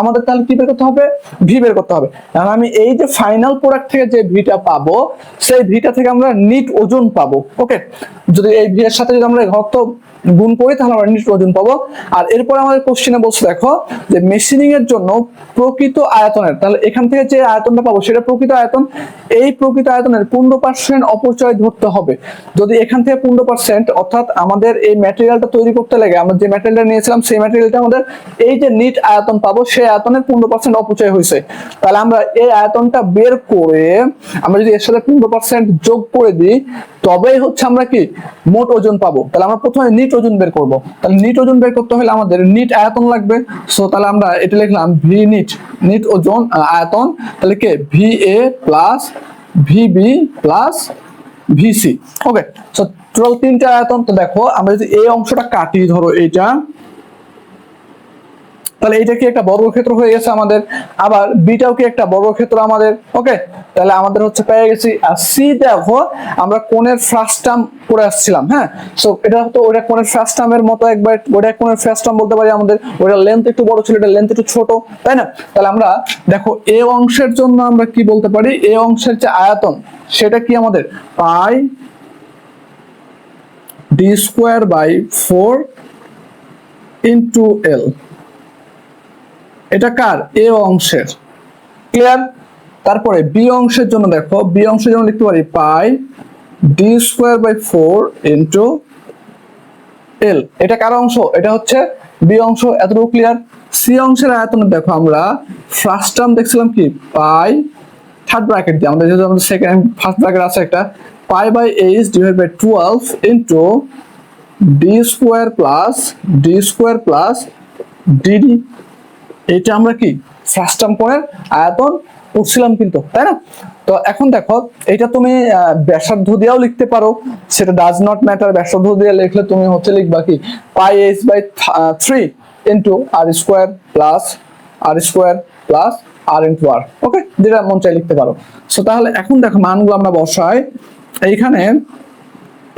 আমাদের, তাহলে কি বের করতে হবে? ভি বের করতে হবে। কারণ আমি এই যে ফাইনাল প্রোডাক্ট থেকে যে ভিটা পাবো সেই ভিটা থেকে আমরা নিট ওজন পাবো। ওকে, যদি এই ভি এর সাথে যদি আমরা ঘনত্ব গুণ করি তাহলে আমরা নিট ওজন পাবো। আর এরপর আমাদের কোশ্চেনে বলছে দেখো যে মেশিনিং এর জন্য প্রকৃত আয়তনের, তাহলে এখান থেকে যে আয়তনটা পাবো সেটা প্রকৃত আয়তন, এই প্রকৃত আয়তনের 15% অপচয় ধরতে হবে। যদি এখান থেকে 15%, অর্থাৎ আমাদের এই ম্যাটেরিয়ালটা তৈরি করতে লাগে আমরা যে ম্যাটেরিয়ালটা নিয়েছিলাম সেই ম্যাটেরিয়ালটা আমাদের এই যে নিট আয়তন পাবো সেই আয়তনের 15% অপচয় হয়েছে, তাহলে আমরা এই আয়তনটা বের করে আমরা যদি এর সাথে 15% যোগ করে দিই তবেই হচ্ছে আমরা কি মোট ওজন পাবো। তাহলে আমরা প্রথমে নিট ওজন বের করব। তাহলে নিট ওজন বের করতে হলে আমাদের নিট আয়তন লাগবে। সো তাহলে আমরা এটা লিখলাম ভি নিট, নিট ওজন আয়তন, তাহলে কি V A plus VB plus VC. Okay, so total তিনটা আয়তন। তো দেখো আমরা যদি এই অংশটা কাটি, ধরো এইটা তাহলে এটা কি একটা বর্গক্ষেত্র হয়ে গেছে আমাদের, আবার বিটাও কি একটা বর্গক্ষেত্র আমাদের। ওকে, তাহলে আমাদের হচ্ছে পেয়ে গেছি। আর সি দেখো আমরা কোণের ফার্স্ট টার্ম করে আসছিলাম, হ্যাঁ, সো এটা হতো ওটা কোণের ফার্স্ট টার্মের মতো একবার, ওটা কোণের ফার্স্ট টার্ম বলতে পারি আমাদের, ওটা লেন্থ একটু বড় ছিল, এটা লেন্থ একটু ছোট, তাই না। তাহলে আমরা দেখো এ অংশের জন্য আমরা কি বলতে পারি, এ অংশের যে আয়তন সেটা কি আমাদের পাই ডি স্কোয়ার বাই 4 ইন্টু এল। এটা কার, এ অংশের, ক্লিয়ার। তারপরে বি অংশের জন্য দেখো, বি অংশের জন্য লিখতে পারি pi D square by 4 into এল। এটা কার অংশ, এটা হচ্ছে বি অংশ, এতটুকু ক্লিয়ার। সি অংশের আয়তনে দেখো আমরা ফার্স্ট টার্ম দেখছিলাম কি পাই, থার্ড ব্র্যাকেট দিয়ে আমাদের যেহেতু আমাদের সেকেন্ড ফার্স্ট ব্র্যাকেট আছে একটা, pi by H divide by 12 into D square plus D D. এটা আমরা কি ফার্স্ট টার্ম কোণের আয়তন পড়ছিলাম কিন্তু, তাই না। তো এখন দেখো এটা তুমি ব্যাসার্ধ দিয়েও লিখতে পারো, সেটা ডাজ নট ম্যাটার। ব্যাসার্ধ দিয়ে লিখলে তুমি হচ্ছে লিখবা কি pi H by 3 into R square plus R into R. Okay, যেটা মন চাই লিখতে পারো। সো তাহলে এখন দেখো মানগুলো আমরা বসাই। এইখানে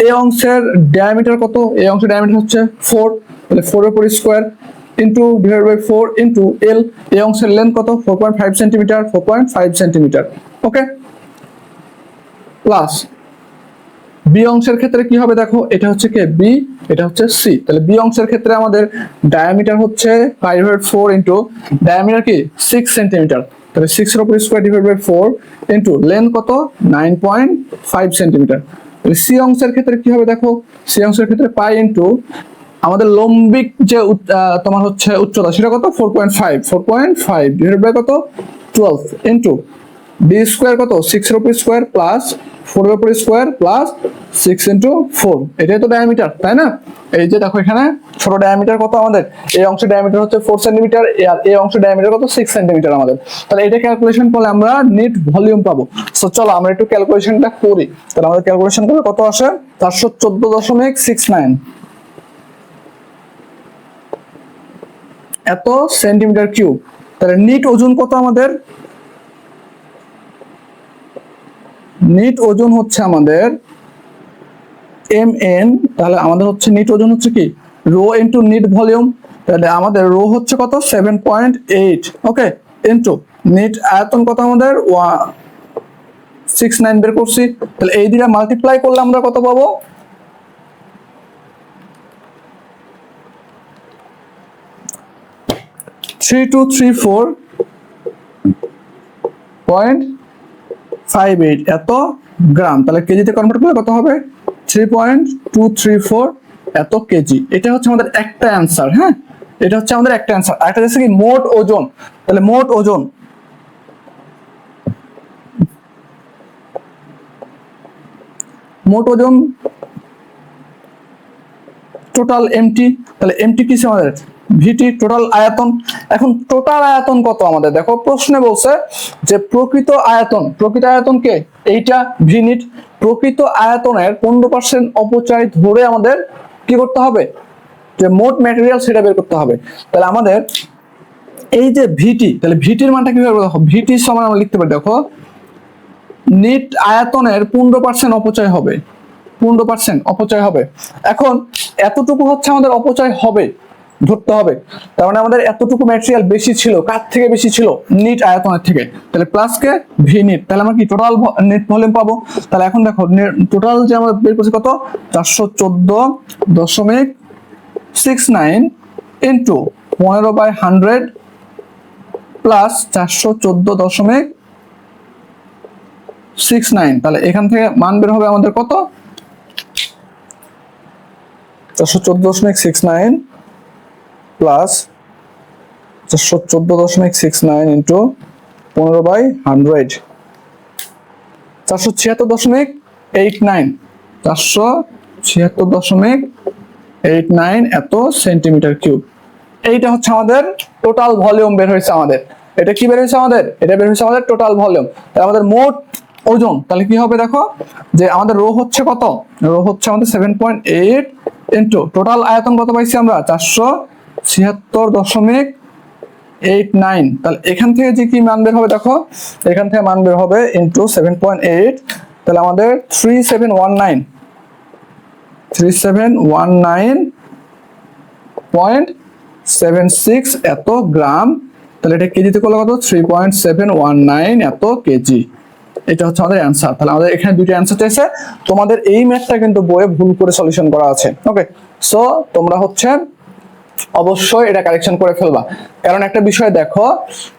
এই অংশের ডায়ামিটার কত, এই অংশের ডায়ামিটার হচ্ছে 4, তাহলে 4 এর উপর square into divide by 4 into L. এই অংশের লেন্থ কত, 4.5 centimetre, 4.5 centimetre. Okay, plus B অংশের ক্ষেত্রে কি হবে দেখো, এটা হচ্ছে কে বি, এটা হচ্ছে সি। তাহলে বি অংশের ক্ষেত্রে আমাদের ডায়ামিটার হচ্ছে 5/4 ইন্টু ডায়ামিটার কি 6 সেন্টিমিটার, তাহলে 6 এর উপর square divide by 4 into length কত 9.5 সেন্টিমিটার। তাহলে সি অংশের ক্ষেত্রে কি হবে দেখো, সি অংশের ক্ষেত্রে পাই ইন্টু আমাদের লম্বিক যে তোমার হচ্ছে উচ্চতা সেটা কত 4.5 ডিভাইড বাই কত 12 ইন্টু ডি স্কোয়ার কত 6 এর উপর স্কোয়ার প্লাস 4 এর উপর স্কোয়ার প্লাস 6 ইন্টু 4, এটাই তো ডায়ামিটার, তাই না। এই যে দেখো এখানে ছোট ডায়ামিটার কত আমাদের, এই অংশের ডায়ামিটার হচ্ছে 4 সেন্টিমিটার, আর এই অংশের ডায়ামিটার কত 6 সেন্টিমিটার আমাদের। তাহলে এটা ক্যালকুলেশন করলে আমরা নেট ভলিউম পাবো। সো চলো আমরা একটু ক্যালকুলেশনটা করি। তাহলে আমাদের ক্যালকুলেশন করলে কত আসে 414.69 এত সেন্টিমিটার কিউব। তাহলে নিট ওজন কত আমাদের, নিট ওজন হচ্ছে আমাদের mn। তাহলে আমাদের হচ্ছে নিট ওজন হচ্ছে কি রো ইনটু নিট ভলিউম। তাহলে আমাদের রো হচ্ছে কত 7.8, ওকে, ইনটু নিট আয়তন কত আমাদের 69 বের করছি। তাহলে এই দুইটা মাল্টিপ্লাই করলে আমরা কত পাবো, 3234.58 এত গ্রাম। তাহলে কেজিতে কনভার্ট করলে কত হবে 3.234 এত কেজি। এটা হচ্ছে আমাদের একটা অ্যান্সার, হ্যাঁ, এটা হচ্ছে আমাদের একটা অ্যান্সার। আরেকটা হচ্ছে কি মোট ওজন। তাহলে মোট ওজন টোটাল এমটি। তাহলে এমটি কি আমাদের ভিটি টোটাল আয়তন। এখন টোটাল আয়তন কত আমাদের দেখো প্রশ্নে বলছে যে প্রকৃত আয়তন কে এইটা ভিনিট। প্রকৃত আয়তনের 15% অপচয় ধরে আমাদের কি করতে হবে, যে মোট ম্যাটেরিয়াল সেটা বের করতে হবে। তাহলে আমাদের এই যে ভিটি, তাহলে ভিটির মানটা কিভাবে দেখো, ভিটি সমান আমরা লিখতে পারি দেখো নিট আয়তনের 15% অপচয় হবে, 15% অপচয় হবে। এখন এতটুকু হচ্ছে আমাদের অপচয় হবে ধরতে হবে, তার মানে আমাদের এতটুকু ম্যাটেরিয়াল বেশি ছিল, কার থেকে বেশি ছিল নিট আয়তনের থেকে। তাহলে প্লাস কে ভি নিট, তাহলে আমরা কি টোটাল নেট ভলিউম পাবো। তাহলে এখন দেখো টোটাল যে আমরা বের করছি কত 414.69 ইন্টু 15/100 প্লাস 414.69। তাহলে এখান থেকে মান বের হবে আমাদের কত 414.69 প্লাস 414.69 ইন্টু 15/100 476.89 476.89 এত সেন্টিমিটার কিউব। এইটা হচ্ছে আমাদের টোটাল ভলিউম বের হয়েছে আমাদের। এটা কি বের হয়েছে আমাদের, এটা বের হয়েছে আমাদের টোটাল ভলিউম। তাহলে আমাদের মোট ওজন তাহলে কি হবে দেখো, যে আমাদের রো হচ্ছে কত, রো হচ্ছে আমাদের 7.8 ইন্টু টোটাল আয়তন কত পাইছি আমরা 476.89 7.89, তাহলে এখান থেকে যে কি মান বের হবে দেখো, এখান থেকে মান বের হবে ইন্টু 7.8, তাহলে আমাদের 3719.76 এত গ্রাম, তাহলে এটা কেজিতে করলে কত 3.719 এত কেজি। এটা হচ্ছে আমাদের অ্যান্সার। তাহলে আমাদের এখানে দুইটা অ্যান্সার চাইছে, তোমাদের এই ম্যাথটা কিন্তু বইয়ে ভুল করে সলিউশন করা আছে। ওকে, সো তোমরা হচ্ছে অবশ্যই এটা কারেকশন করে ফেলবা, কারণ একটা বিষয় দেখো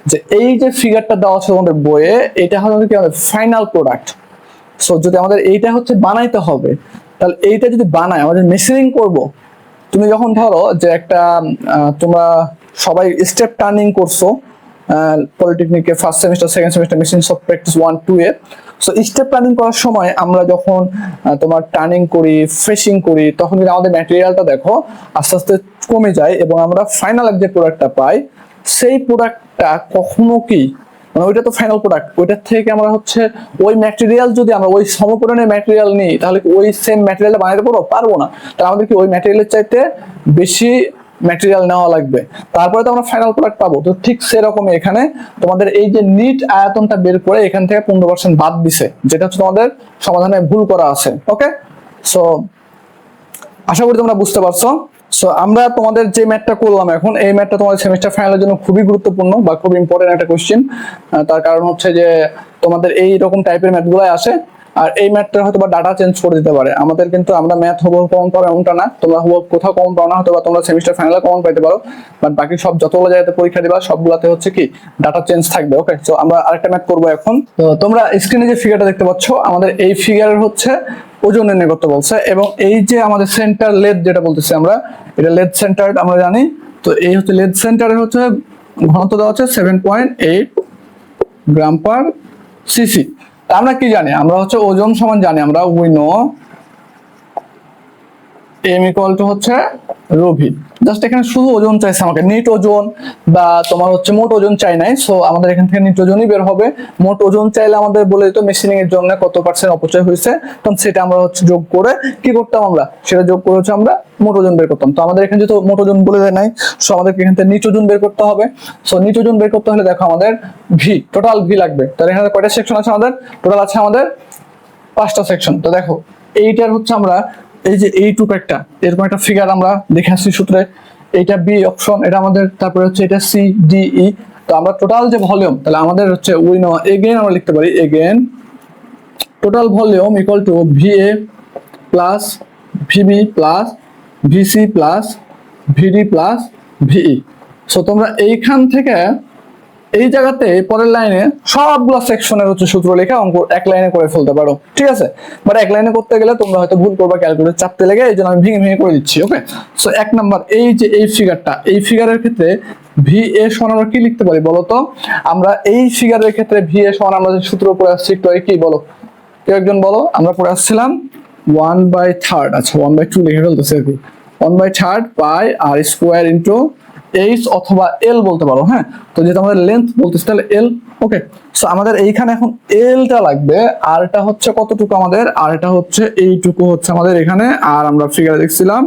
যে এই যে ফিগারটা দেওয়া আছে তোমাদের বইয়ে, এটা হচ্ছে কি আমাদের ফাইনাল প্রোডাক্ট। সো যদি আমাদের এইটা হচ্ছে বানাইতে হবে, তাহলে এইটা যদি বানায় আমাদের মেশিনিং করব, তুমি যখন ধরো যে একটা তোমরা সবাই স্টেপ টার্নিং করছো পলিটেকনিকে first semester second semester machine of practice 1-2 এ, সো স্টেপ টার্নিং করার সময় আমরা যখন তোমার টার্নিং করি, ফ্রেশিং করি, তখন কিন্তু আমাদের ম্যাটেরিয়ালটা দেখো আস্তে আস্তে কমে যায় এবং আমরা ফাইনাল যে প্রোডাক্টটা পাই, সেই প্রোডাক্টটা কখনো কি মানে ওইটা তো ফাইনাল প্রোডাক্ট, ওইটার থেকে আমরা হচ্ছে ওই ম্যাটেরিয়াল যদি আমরা ওই সমপরিমাণের ম্যাটেরিয়াল নিই, তাহলে ওই সেম ম্যাটেরিয়ালটা বানাতে পারবো না। তাহলে আমাদের কি ওই ম্যাটেরিয়ালের চাইতে বেশি ম্যাটেরিয়াল নেওয়া লাগবে, তারপরে তো আমরা ফাইনাল প্রোডাক্ট পাবো। তো ঠিক সেরকমই এখানে তোমাদের এই যে নিট আয়তনটা বের করে এখান থেকে 15% বাদ দিছে, যেটা হচ্ছে তোমাদের সমাধানে ভুল করা আছে। ওকে, সো আশা করি তোমরা বুঝতে পারছো। সো আমরা তোমাদের যে ম্যাথটা করলাম এখন, এই ম্যাথটা তোমাদের সেমিস্টার ফাইনালের জন্য খুবই গুরুত্বপূর্ণ বা খুব ইম্পর্টেন্ট একটা কোশ্চেন। তার কারণ হচ্ছে যে তোমাদের এই রকম টাইপের ম্যাথগুলাই আসে, আর এই ম্যাথটা হয়তো বা ডাটা চেঞ্জ করে দিতে পারে আমাদের, কিন্তু আমরা ম্যাথ হুবহু কমন পাবো এমনটা না, তোমরা হুবহু কোথাও কমন পাও না, হয়তো বা তোমরা সেমিস্টার ফাইনালে কমন পাইতে পারো, বাট বাকি সব যতগুলো জায়গাতে পরীক্ষা দিবা সবগুলাতে হচ্ছে কি ডাটা চেঞ্জ থাকবে। ওকে, সো আমরা আরেকটা ম্যাথ করবো এখন। তো তোমরা স্ক্রিনে যে ফিগারটা দেখতে পাচ্ছ, আমাদের এই ফিগারের হচ্ছে ওজন নির্ণয় করতে বলছে, এবং এই যে আমাদের সেন্টার লেদ যেটা বলতেছি আমরা, এটা লেদ সেন্টার আমরা জানি। তো এই হচ্ছে লেদ সেন্টারের হচ্ছে ঘনত্ব দেওয়া হচ্ছে 7.8 গ্রাম পার সিসি। আমরা কি জানি, আমরা হচ্ছে ওজন সমান জানি, আমরা we know M equal to হচ্ছে রো ভি। জাস্ট এখানে শুধু ওজন চাইছে আমাকে, নিট ওজন বা তোমার হচ্ছে মোট ওজন চাই নাই। সো আমাদের এখান থেকে নিট ওজনই বের হবে। মোট ওজন চাইলে আমাদের বলে দিত মেশিনিং এর জন্য কত পার্সেন্ট অপচয় হয়েছে, তখন সেটা আমরা হচ্ছে যোগ করে কি করতাম, আমরা সেটা যোগ করে হচ্ছে আমরা মোট ওজন বের করতাম। তো আমাদের এখানে যেহেতু মোট ওজন বলে দেয় নাই, সো আমাদের এখান থেকে নিট ওজন বের করতে হবে। সো নিট ওজন বের করতে হলে দেখো আমাদের ভি, টোটাল ভি লাগবে। তাহলে এখানে কয়টা সেকশন আছে আমাদের, টোটাল আছে আমাদের 5টা সেকশন। তো দেখো এইটার হচ্ছে আমরা এই যে এইটুকু একটা এরকম একটা ফিগার আমরা দেখে আসছি সূত্রে, এইটা বি অপশন, এটা আমাদের, তারপরে হচ্ছে এটা সি ডি ই। তো আমরা টোটাল যে ভলিউম, তাহলে আমাদের হচ্ছে উই নো এগেইন আমরা লিখতে পারি again total volume equal to VA plus VB plus VC plus VD plus VE. So তোমরা এইখান থেকে এই জায়গাতে পরের লাইনে সবগুলো সেকশনের হচ্ছে সূত্র লেখা অঙ্ক এক লাইনে করে ফেলতে পারো, ঠিক আছে। বাট এক লাইনে করতে গেলে তোমরা হয়তো ভুল করবা, ক্যালকুলেটর চাপতে লেগে, এই জন্য আমি ভেঙে ভেঙে করে দিচ্ছি। ওকে, সো 1 নাম্বার এই যে এই ফিগারটা, এই ফিগারের ক্ষেত্রে ভি এ সমান আমরা কি লিখতে পারি বলো তো? আমরা এই ফিগারের ক্ষেত্রে ভি এ সমান আমরা যে সূত্র পড়ে আসছি একটু কি বলো, কেউ একজন বলো। আমরা পড়ে আসছিলাম 1/3, আচ্ছা 1/2 লিখে ফেলতেছে আর কি, 1/3 পাই আর স্কোয়ার ইন্টু এইচ অথবা এল বলতে পারো। হ্যাঁ, তো যেহেতু আমাদের লেন্থ বলতেছি তাহলে এল। ওকে, সো আমাদের এইখানে এখন এলটা লাগবে, আর এটা হচ্ছে কতটুকু আমাদের, আর এটা হচ্ছে এইটুকু হচ্ছে আমাদের এখানে, আর আমরা ফিগারে দেখছিলাম,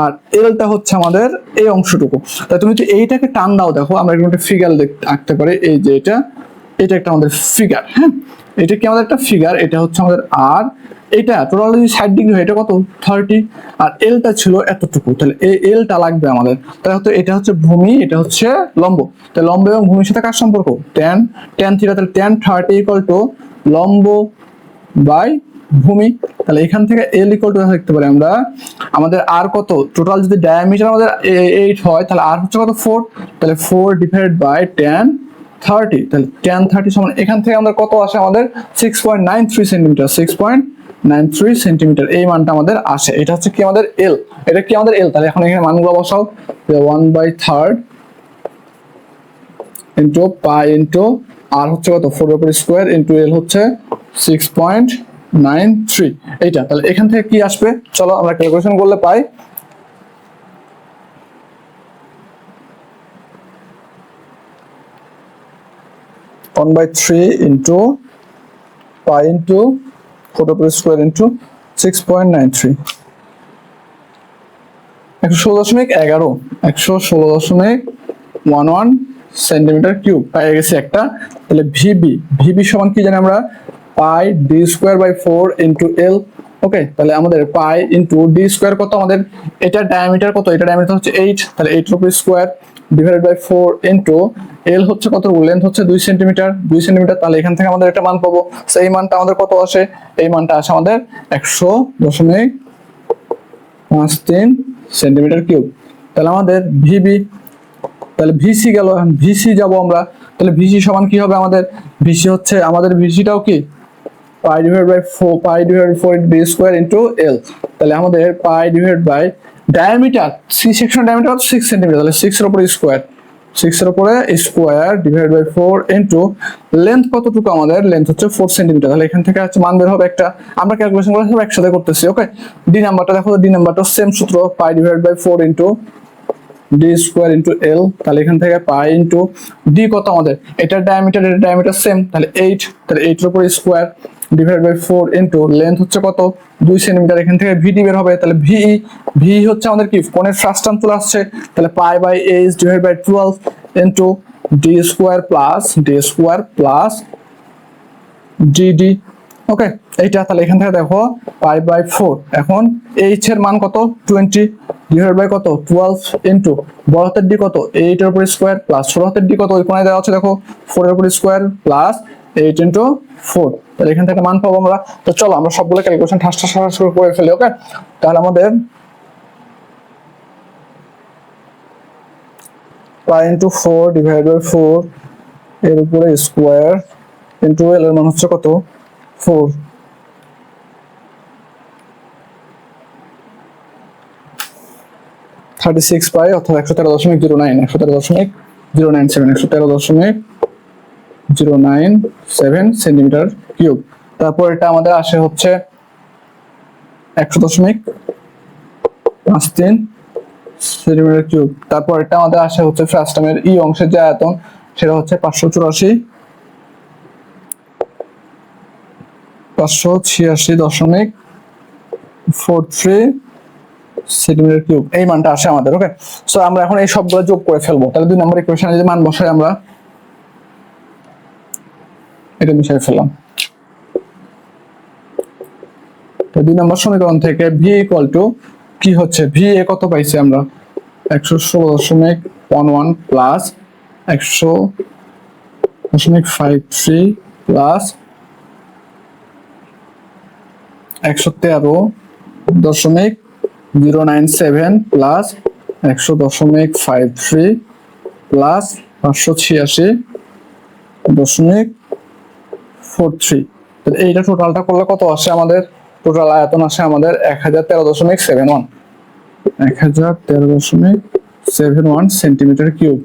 আর এলটা হচ্ছে আমাদের এই অংশটুকু। তাই তুমি যদি এইটাকে টান দাও, দেখো আমরা এরকম একটা ফিগার আঁকতে পারি, এই যে এটা, এটা একটা আমাদের ফিগার। হ্যাঁ, এটা কি আমাদের একটা ফিগার, এটা হচ্ছে আমাদের আর এটা টোটাল যদি 60 ডিগ্রি হয় এটা কত 30, আর এলটা ছিল এতটুকু, তাহলে এই এলটা লাগবে আমাদের। তাহলে হয়তো এটা হচ্ছে ভূমি, এটা হচ্ছে লম্ব, তাহলে লম্ব এবং ভূমির সাথে কার সম্পর্ক, tan থিটা, তাহলে tan 30 ইকুয়াল টু লম্ব বাই ভূমি। তাহলে এখান থেকে এল ইকুয়াল টু লিখতে পারি আমরা, আমাদের আর কত, টোটাল যদি ডায়ামিটার আমাদের 8 হয়, তাহলে আর হচ্ছে কত 4, তাহলে 4 ডিভাইডেড বাই tan 30, তাহলে tan 30 সমান এখান থেকে আমাদের কত আসে, আমাদের 6.93 সেন্টিমিটার, 6.93 সেন্টিমিটার এই মানটা আমাদের আসে। এটা হচ্ছে কি আমাদের এল, এটা কি আমাদের এল। তাহলে এখন এখানে মানগুলো বসাও, 1/3 ইন্টু পাই ইন্টু আর হচ্ছে কত 4 স্কোয়ার ইন্টু এল হচ্ছে 6.93 এইটা। তাহলে এখান থেকে কি আসবে, চলো আমরা ক্যালকুলেশন করলে পাই, one by three into pi into 4 square into 6.93, 116.11, 116.11 centimetre cube পেয়ে গেছি একটা। তাহলে ভিবি সমান কি জানি আমরা, pi D square by 4 into L. Okay, তাহলে আমাদের পাই ইন্টু ডি স্কোয়ার কত আমাদের, এটা ডায়ামিটার কত, এটা ডায়ামিটার হচ্ছে 8, তাহলে 8 এর উপর স্কোয়ার ডিভাইডেড বাই 4 ইন্টু এল হচ্ছে কত, লেন্থ হচ্ছে 2 সেন্টিমিটার, 2 সেন্টিমিটার। তাহলে এখান থেকে আমাদের একটা মান পাবো। সেই মানটা আমাদের কত আসে, এই মানটা আসে আমাদের 100.53 সেন্টিমিটার কিউব। তাহলে আমাদের ভিবি, তাহলে ভিসি গেল, ভিসি যাব আমরা। তাহলে ভিসি সমান কি হবে আমাদের, ভিসি হচ্ছে আমাদের, ভিসিটাও কি pi divide by 4, pi divide 4 D square into L. তাহলে আমাদের pi divide by diameter, C section diameter 6 centimetre, তাহলে 6 এর উপরে স্কোয়ার, 6 এর উপরে square divide by 4 into length কতটুকু আমাদের, লেন্থ হচ্ছে 4 সেন্টিমিটার। তাহলে এখান থেকে হচ্ছে মান বের হবে একটা, আমরা ক্যালকুলেশন করে সব একসাথে করতেছি। ওকে, ডি নাম্বারটা দেখো, ডি নাম্বারটা সেম সূত্র, pi divide by 4 into D square into L. তাহলে এখান থেকে পাই ইন্টু ডি কত আমাদের, এটার ডায়ামিটার সেম, তাহলে 8, তাহলে 8 এর উপর square divide by 4 into length হচ্ছে কত 2 সেন্টিমিটার। এখান থেকে ভিডি বের হবে, তাহলে ভি হচ্ছে আমাদের কি কোণের ফার্স্ট টার্ম চলে আসছে, তাহলে pi by 8 divide by 12 into D square plus DD. Okay, এইটা তাহলে এখান থেকে দেখো পাই বাই 4, এখন এইচ এর মান কত 20 ডিভাইড বাই কত 12 ইন্টু বড় হাতের ডি কত 8 এর উপর স্কোয়ার প্লাস ছোট হাতের ডি কত ওই কোণায় দেওয়া আছে দেখো 4 এর উপর স্কোয়ার প্লাস 8 ইন্টু 4। তাহলে এখান থেকে মান পাবো আমরা। তো চলো আমরা সবগুলো ক্যালকুলেশন ঠাস করে ফেলি। ওকে, তাহলে আমাদের পাই ইন্টু 4 ডিভাইড বাই 4 এর উপরে স্কোয়ার ইন্টু এল এর মান হচ্ছে কত 4, 36 পাই অর্থাৎ 113.097 সেন্টিমিটার কিউব। তারপর এটা আমাদের আসে হচ্ছে 100.53 সেন্টিমিটার কিউব। তারপর এটা আমাদের আসে হচ্ছে ফার্স্ট টার্মের ই অংশের যে আয়তন সেটা হচ্ছে 586.43 সেন্টিমিটার কিউব, এই মানটা আসে আমাদের। ওকে, সো আমরা এখন এই সবগুলো যোগ করে ফেলবো। তাহলে 2 নম্বর ইকুয়েশনে যদি মান বসাই আমরা, এটা মিশিয়ে ফেললাম। তো 2 নম্বর সমীকরণ থেকে ভি ইকুয়াল টু কি হচ্ছে, ভি এ কত পাইছি আমরা 116.11 প্লাস 100.53 প্লাস 113.097 প্লাস 100.53 প্লাস 586.43। এইটা টোটালটা করলে কত আসে আমাদের, টোটাল আয়তন আসে আমাদের 1013.71 সেন্টিমিটার কিউব।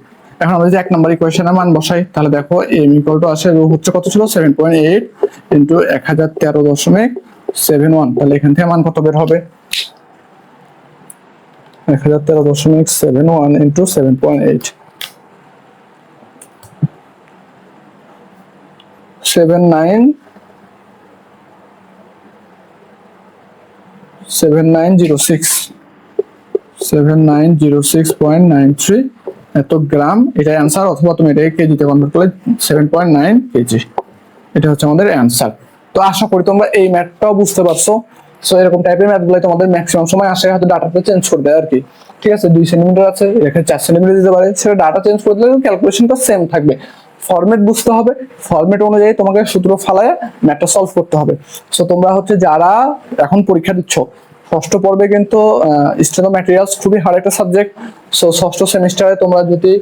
এখন আমরা যদি 1 নম্বর ইকুয়েশনের মান বসাই তাহলে দেখো এম ইকুয়াল টু আসে, রো হচ্ছে কত ছিল 7.8 ইন্টু 1013.71। তাহলে এখান থেকে মান কত বের হবে 1013.71 ইন্টু 7.8, 7906.93 এত গ্রাম, এটাই অ্যান্সার। অথবা তুমি এটাকে কেজিতে কনভার্ট করলে 7.9 কেজি, এটা হচ্ছে আমাদের অ্যান্সার। তো আশা করি তোমরা এই ম্যাথটাও বুঝতে পারছো। সো এরকম টাইপের ম্যাথগুলো তোমাদের ম্যাক্সিমাম সময় আসে হয়তো ডাটাটা চেঞ্জ করে দেয় আর কি। ঠিক আছে, 2 সেন্টিমিটার আছে, এখানে 4 সেন্টিমিটার দিতে পারে, সেটা ডাটা চেঞ্জ করে দিলে ক্যালকুলেশনটা সেম থাকবে। ফরম্যাট বুঝতে হবে, ফরম্যাট অনুযায়ী তোমাকে সূত্র ফালায় ম্যাথটা সলভ করতে হবে। সো তোমরা হচ্ছে যারা এখন পরীক্ষা দিচ্ছ, ষষ্ঠ পর্বে কিন্তু স্টেনো ম্যাটেরিয়ালস খুবই হার্ড একটা সাবজেক্ট। সো ষষ্ঠ সেমিস্টারে তোমরা যদি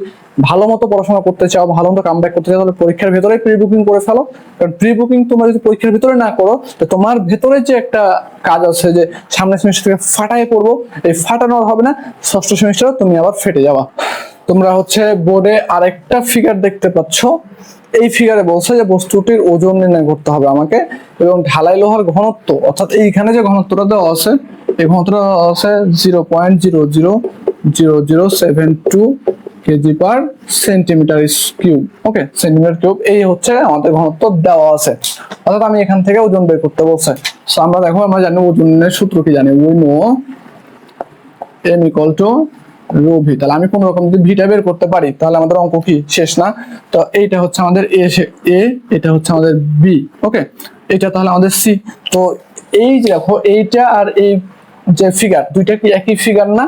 ভালো মতো পড়াশোনা করতে চাও, ভালো মতো কামব্যাক করতে চাও, তাহলে পরীক্ষার ভেতরে প্রি বুকিং করে ফেলো। কারণ প্রি বুকিং তোমরা যদি পরীক্ষার ভিতরে না করো, তো তোমার ভেতরে যে একটা কাজ আছে যে সামনের সেমিস্টার থেকে ফাটায় পড়বো, এই ফাটানো হবে না, ষষ্ঠ সেমিস্টারে তুমি আবার ফেটে যাবা। তোমরা হচ্ছে বোর্ডে আরেকটা ফিগার দেখতে পাচ্ছ, এই ফিগারে বলছে যে বস্তুটির ওজন নির্ণয় করতে হবে আমাকে, এবং ঢালাই লোহার ঘনত্ব অর্থাৎ এইখানে যে ঘনত্বটা দেওয়া আছে, এই ঘনত্বটা দেওয়া আছে 0.00072 কেজি পার সেন্টিমিটার কিউব। ওকে, সেন্টিমিটার কিউব, এই হচ্ছে আমাদের ঘনত্ব দেওয়া আছে। অর্থাৎ আমি এখান থেকে ওজন বের করতে বলছে। সো আমরা দেখো, আমরা জানি ওজনের সূত্র কি জানি, we know m equal to rho V. তাহলে আমি কোনো রকম যদি ভিটা বের করতে পারি তাহলে আমাদের অঙ্ক কি শেষ না? তো এইটা হচ্ছে আমাদের এ, এটা হচ্ছে আমাদের বি, ওকে, এটা তাহলে আমাদের সি। তো এই যে দেখো এইটা আর এই যে ফিগার দুইটা কি একই ফিগার না?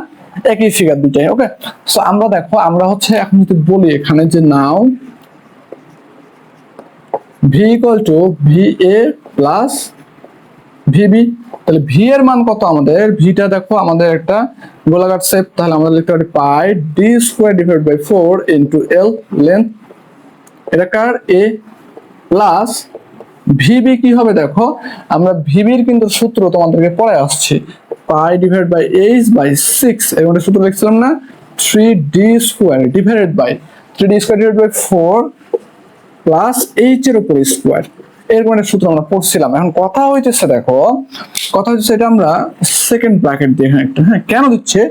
একই ফিগার দুইটাই, ওকে। সো আমরা দেখো আমরা হচ্ছে এখন যদি বলি এখানে যে now V equal to V A plus VB, তাহলে ভি এর মান কত আমাদের? ভিটা দেখো আমাদের একটা গোলাকার শেপ, তাহলে আমরা লিখতে পারি pi D square divide by 4 into L length, এটা কার এ, প্লাস ভিবি কি হবে দেখো, আমরা ভিবির কিন্তু সূত্র তোমাদেরকে পড়ে আসছি, pi divide by H by 6, এর মধ্যে সূত্র লিখছিলাম না, 3d square divided by 3d square divide by 4 plus H এর উপর স্কোয়ার, এর মানে সূত্র আমরা পড়ছিলাম। এখন কথা হইতেছে দেখো, কথা হচ্ছে এটা আমরা সেকেন্ড ব্র্যাকেট দিয়ে এখানে একটা, হ্যাঁ কেন দিচ্ছে,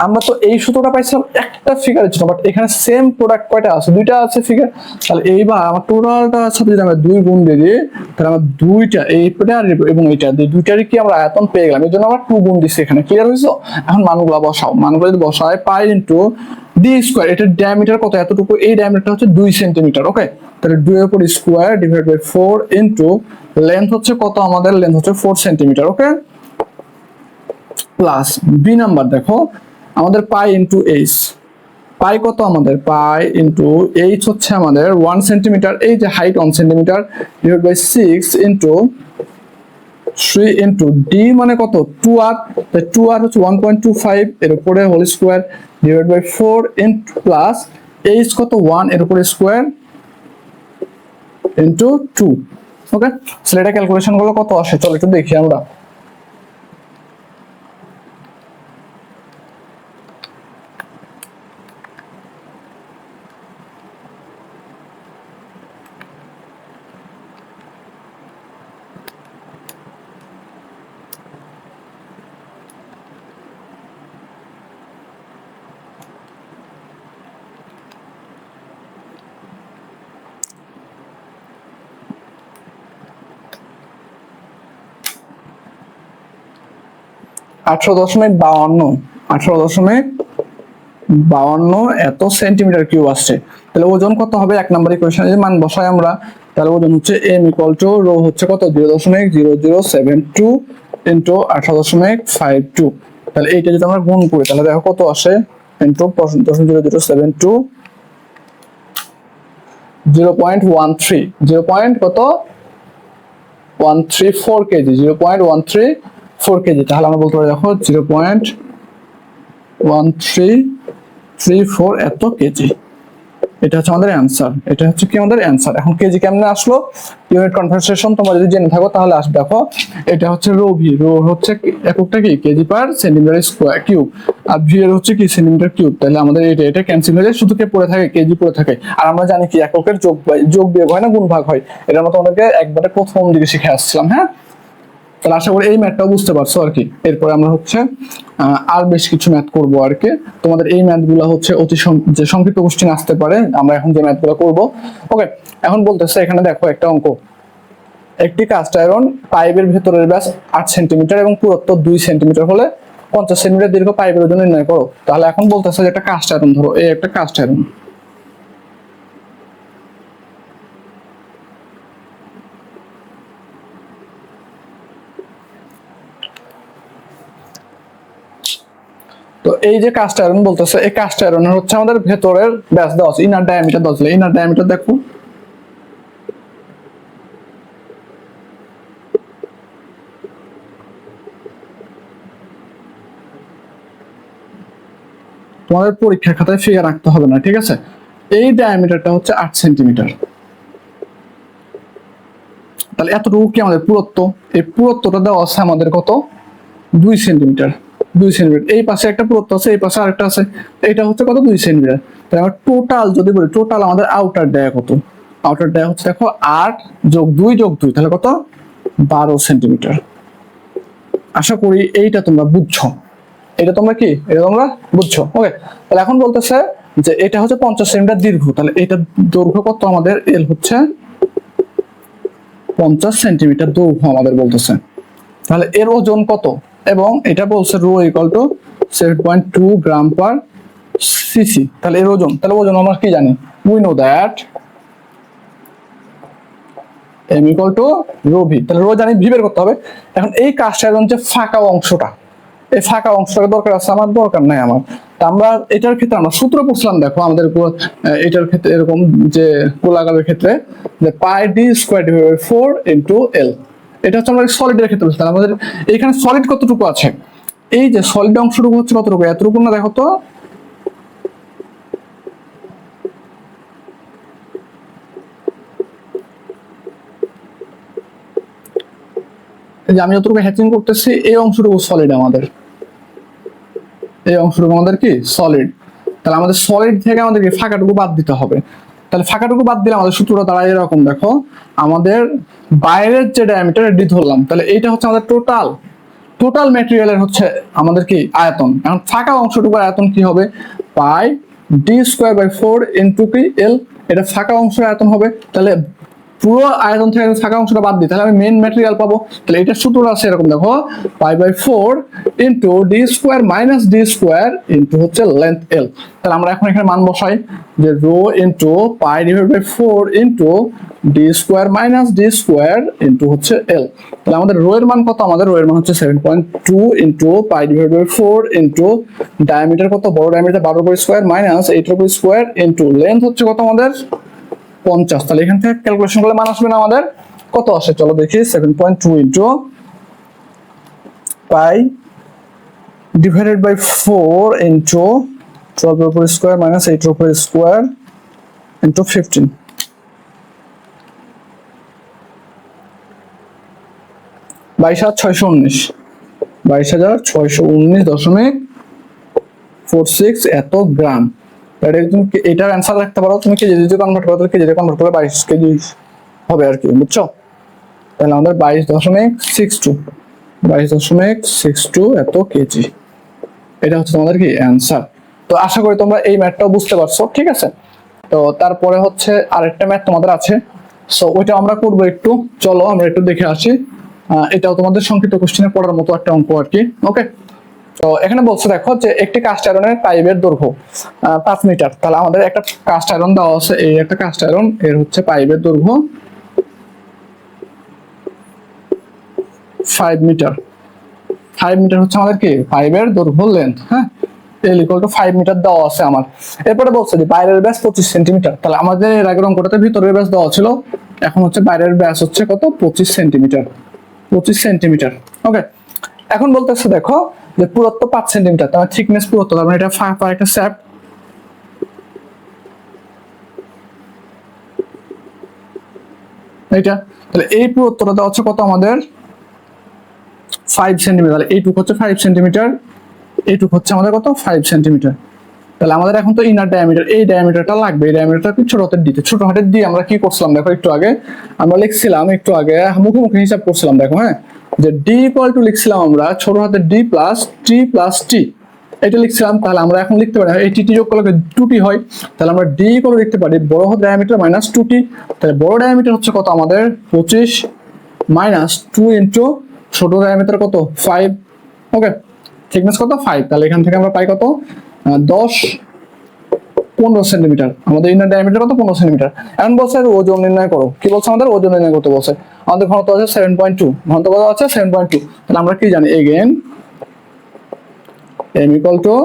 আমরা তো এই সূত্রটা পাইছিলাম একটা ফিগারের জন্য, বাট এখানে সেম প্রোডাক্ট কয়টা আছে? দুইটা আছে ফিগার। তাহলে এইবার আমার টোটালটার সাথে যদি আমরা 2 গুণ দিয়ে দিই তাহলে আমরা দুইটা এইটা এবং এইটা দুইটারই কি আমরা আয়তন পেয়ে গেলাম, এর জন্য আমরা 2 গুণ দিচ্ছি এখানে। ক্লিয়ার হয়েছে? এখন মানগুলো বসাও, মানগুলো যদি বসায় পাই ইনটু ডি স্কোয়ার, এটার ডায়ামিটার কত? এতটুকু, এই ডায়ামিটারটা হচ্ছে 2 সেন্টিমিটার, ওকে। তাহলে 2 এর উপর square divide by 4 into length হচ্ছে কত আমাদের? লেন্থ হচ্ছে 4 centimetre, okay, plus B number দেখো আমাদের পাই ইনটু এইচ, পাই কত আমাদের? পাই ইনটু এইচ হচ্ছে আমাদের 1 সেন্টিমিটার, এই যে height 1 centimetre divide by 6 into 3 into D মানে কত? 2r, তাই 2r হচ্ছে 1.25, এর উপরে whole square divide by 4 into plus H কত? 1, এর উপরে স্কোয়ার ইনটু 2, ওকে। তাহলে এটা ক্যালকুলেশন গুলো কত আসে চলো একটু দেখি আমরা। আঠারো দশমিক বাউান্ন এত সেন্টিমিটার কিউব আসছে। তাহলে ওজন কত হবে? এক নম্বর ইকুয়েশনে মান বসাই আমরা, তাহলে ওজন হচ্ছে এম ইকুয়াল টু রো হচ্ছে কত? 0.0072 ইন্টু 18.52। তাহলে এইটা যদি আমরা গুণ করি তাহলে দেখো কত আসে, ইন্টু 0.0072 0.13 কত 134 কেজি, 0.134 কেজি। তাহলে আমরা বলতে পারি দেখো 0.1334 এত কেজি, এটা হচ্ছে আমাদের অ্যান্সার। এটা হচ্ছে কি আমাদের অ্যান্সার। এখন কেজি কেমনে আসলো? ইউনিট কনভার্সেশন তোমরা যদি জেনে থাকো তাহলে আসবে। দেখো এটা হচ্ছে রো ভি, রো হচ্ছে এককটা কি? KG per centimetre square cube, আর ভি এর হচ্ছে কি? Centimetre cube. তাহলে আমাদের এটা ক্যান্সেল হয়ে যায়, শুধু কে পড়ে থাকে? কেজি পড়ে থাকে। আর আমরা জানি কি এককের যোগ বিয়োগ হয় না, গুণ ভাগ হয়। এটা আমরা তোমাদেরকে একবারে প্রথম দিকে শিখে আসছিলাম, হ্যাঁ। তাহলে আশা করি এই ম্যাথটাও বুঝতে পারছো আর কি। এরপরে আমরা হচ্ছে আর বেশ কিছু ম্যাথ করবো আর কি। তোমাদের এই ম্যাথগুলো হচ্ছে অতি যে সংক্ষিপ্ত কোশ্চেন আসতে পারে, আমরা এখন যে ম্যাথগুলো করবো, ওকে। এখন বলতেছে এখানে দেখো একটা অঙ্ক, একটি কাস্ট আয়রন পাইপের ভেতরের ব্যাস 8 সেন্টিমিটার এবং পুরুত্ব 2 সেন্টিমিটার হলে 50 সেন্টিমিটার দীর্ঘ পাইপের ওজন নির্ণয় করো। তাহলে এখন বলতেছে যে একটা কাস্ট আয়রন, ধরো এই একটা কাস্ট আয়রন, তো এই যে কাস্ট আয়রন বলতেছে, এই কাস্ট আয়রনের হচ্ছে আমাদের ভেতরের ব্যাস দেওয়া আছে, ইনার ডায়ামিটার দেওয়া আছে। ইনার ডায়ামিটার দেখো তোমাদের পরীক্ষার খাতায় ফিগার রাখতে হবে না, ঠিক আছে। এই ডায়ামিটারটা হচ্ছে 8 সেন্টিমিটার, তাহলে এতটুকু কি আমাদের পুরুত্ব? এই পুরুত্বটা দেওয়া আছে আমাদের কত? 2 সেন্টিমিটার। 2 সেন্টিমিটার, এই পাশে একটা পুরুত্ব আছে, এই পাশে আরেকটা আছে, এটা হচ্ছে কত? 2 সেন্টিমিটার। তাহলে আমরা টোটাল যদি বলি, টোটাল আমাদের আউটার ডায়া কত? আউটার ডায়া হচ্ছে দেখো 8 যোগ 2 যোগ 2, তাহলে কত? 12 সেন্টিমিটার। আশা করি এইটা তোমরা বুঝছো, এটা তোমরা কি? এটা তোমরা বুঝছো, ওকে। তাহলে এখন বলতেছে যে এটা হচ্ছে 50 সেন্টিমিটার দীর্ঘ, তাহলে এটা দৈর্ঘ্য কত আমাদের? এল হচ্ছে 50 সেন্টিমিটার দৈর্ঘ্য আমাদের বলতেছে। তাহলে এর ওজন কত? এবং এটা বলছে rho equal to 7.2 gram per CC, তাহলে এর ওজন, তাহলে ওজন আমরা কি জানি, we know that M equal to rho V, তাহলে রো জানি, ভি বের করতে হবে। এখন এই কাজটা এখন যে ফাঁকা অংশটা, এই ফাঁকা অংশটাকে দরকার আছে আমার, দরকার নাই আমার। তা আমরা এটার ক্ষেত্রে আমরা সূত্র পড়ছিলাম, দেখো আমাদের এটার ক্ষেত্রে এরকম যে গোলাকারের ক্ষেত্রে যে pi D square divide by 4 into L, এটা হচ্ছে আমরা সলিডের ক্ষেত্রে বলছিলাম। আমাদের এখানে সলিড কতটুকু আছে, এই যে সলিড অংশটুকু হচ্ছে কতটুকু, এতটুকু না, দেখো তো যে আমি যতটুকু হ্যাচিং করতেছি এই অংশটুকু সলিড আমাদের, এই অংশটুকু আমাদের কি সলিড। তাহলে আমাদের সলিড থেকে আমাদেরকে ফাঁকাটুকু বাদ দিতে হবে। তাহলে ফাঁকাটুকু বাদ দিলে আমাদের সূত্রটা দাঁড়ায় এরকম, দেখো আমাদের বাইরের যে ডায়ামিটার ডি ধরলাম, তাহলে এইটা হচ্ছে আমাদের টোটাল, টোটাল ম্যাটেরিয়ালের হচ্ছে আমাদের কি আয়তন। এখন ফাঁকা অংশটুকুর আয়তন কি হবে, পাই ডি স্কোয়ার বাই 4 ইনটু কি এল, এটা ফাঁকা অংশের আয়তন হবে। তাহলে পুরো আয়তন থেকে ফাঁকা অংশটা বাদ দিই, তাহলে আমি মেন ম্যাটেরিয়াল পাবো। তাহলে এটা সূত্র আছে এরকম, দেখো pi by 4 into D square minus D square into হচ্ছে লেন্থ এল। তাহলে আমরা এখন এখানে মান বসাই যে rho into pi divide by 4 into D square minus D square into হচ্ছে এল। তাহলে আমাদের রো এর মান কত, আমাদের রো এর মান হচ্ছে 7.2 into pi divide by 4 into diameter কত, বড় ডায়ামিটার 12 উপর স্কোয়ার মাইনাস 8 উপর স্কোয়ার ইনটু লেন্থ হচ্ছে কত আমাদের 50। তাহলে এখান থেকে ক্যালকুলেশন করলে মান আসবে না আমাদের, কত আসে চলো দেখি, 7.2 into pi divided by 4 into 12 এর উপর স্কোয়ার মাইনাস 8 এর উপর স্কোয়ার ইনটু 15, 22,619, 22,619.46 এত গ্রাম। এটার অ্যান্সার রাখতে পারো তুমি, কেজি যদি কনভার্ট করো, কেজি কনভার্ট করলে 22 কেজি হবে আর কি, বুঝছো? তাহলে আমাদের 22.62, 22.62 এত কেজি, এটা হচ্ছে তোমাদের কি অ্যান্সার। তো আশা করি তোমরা এই ম্যাথটাও বুঝতে পারছো, ঠিক আছে? তো তারপরে হচ্ছে আরেকটা ম্যাথ তোমাদের আছে, সো ওইটা আমরা করবো একটু, চলো আমরা একটু দেখে আসি। এটাও তোমাদের সংক্ষিপ্ত কোশ্চেনে পড়ার মতো একটা অঙ্ক আর কি, ওকে? তো এখানে বলছে দেখো যে একটি কাস্ট আয়রনের পাইপের দৈর্ঘ্য 5 মিটার। তাহলে আমাদের একটা কাস্ট আয়রন দেওয়া আছে, এই একটা কাস্ট আয়রন, এর হচ্ছে পাইপের দৈর্ঘ্য 5 মিটার। 5 মিটার হচ্ছে আমাদের কি পাইপের দৈর্ঘ্য লেন্থ, হ্যাঁ? এল ইকুয়াল টু 5 মিটার দেওয়া আছে আমার। এরপরে বলছে যে বাইরের ব্যাস 25 সেন্টিমিটার। তাহলে আমাদের এর আগের অঙ্কটাতে ভিতরের ব্যাস দেওয়া ছিল, এখন হচ্ছে বাইরের ব্যাস হচ্ছে কত, 25 সেন্টিমিটার, 25 সেন্টিমিটার, ওকে? এখন বলতেছে দেখো যে পুরুত্ব 5 সেন্টিমিটার, তার থিকনেস পুরুত্ব, তার মানে এটা ফাঁকা একটা শ্যাফট, এইটা। তাহলে এই পুরুত্বটা দেওয়া হচ্ছে কত আমাদের 5 সেন্টিমিটার। এইটুকু হচ্ছে 5 সেন্টিমিটার, এইটুকু হচ্ছে আমাদের কত 5 সেন্টিমিটার। তাহলে আমাদের এখন তো ইনার ডায়ামিটার, এই ডায়ামিটারটা লাগবে, এই ডায়ামিটারটা ছোট হাতের দিতে, ছোট হাতের দিয়ে আমরা কি করছিলাম দেখো, একটু আগে আমরা লিখছিলাম, একটু আগে মুখোমুখি হিসাব করছিলাম, দেখো হ্যাঁ, যে ডি ইকুয়াল টু লিখছিলাম আমরা ছোট হাতের ডি প্লাস টি প্লাস টি, এটা লিখছিলাম। তাহলে আমরা এখন লিখতে পারি এই টি যোগ করলে 2টি হয়, তাহলে আমরা ডি করে লিখতে পারি বড় হাতের ডায়ামিটার মাইনাস 2টি। তাহলে বড় ডায়ামিটার হচ্ছে কত আমাদের 25 মাইনাস 2 ইনটু ছোট ডায়ামিটার কত 5, ওকে? থিকনেস কত 5, তাহলে এখান থেকে আমরা পাই কত 15 সেন্টিমিটার। আমাদের ইনার ডায়ামিটার কত 15 সেন্টিমিটার। এখন বলছে ওজন নির্ণয় করো, কি বলছে আমাদের ওজন নির্ণয় করতে বলছে। আমাদের ঘনত্ব আছে 7.2, ঘনত্ব কত আছে 7.2। তাহলে আমরা কি জানি, again m equal to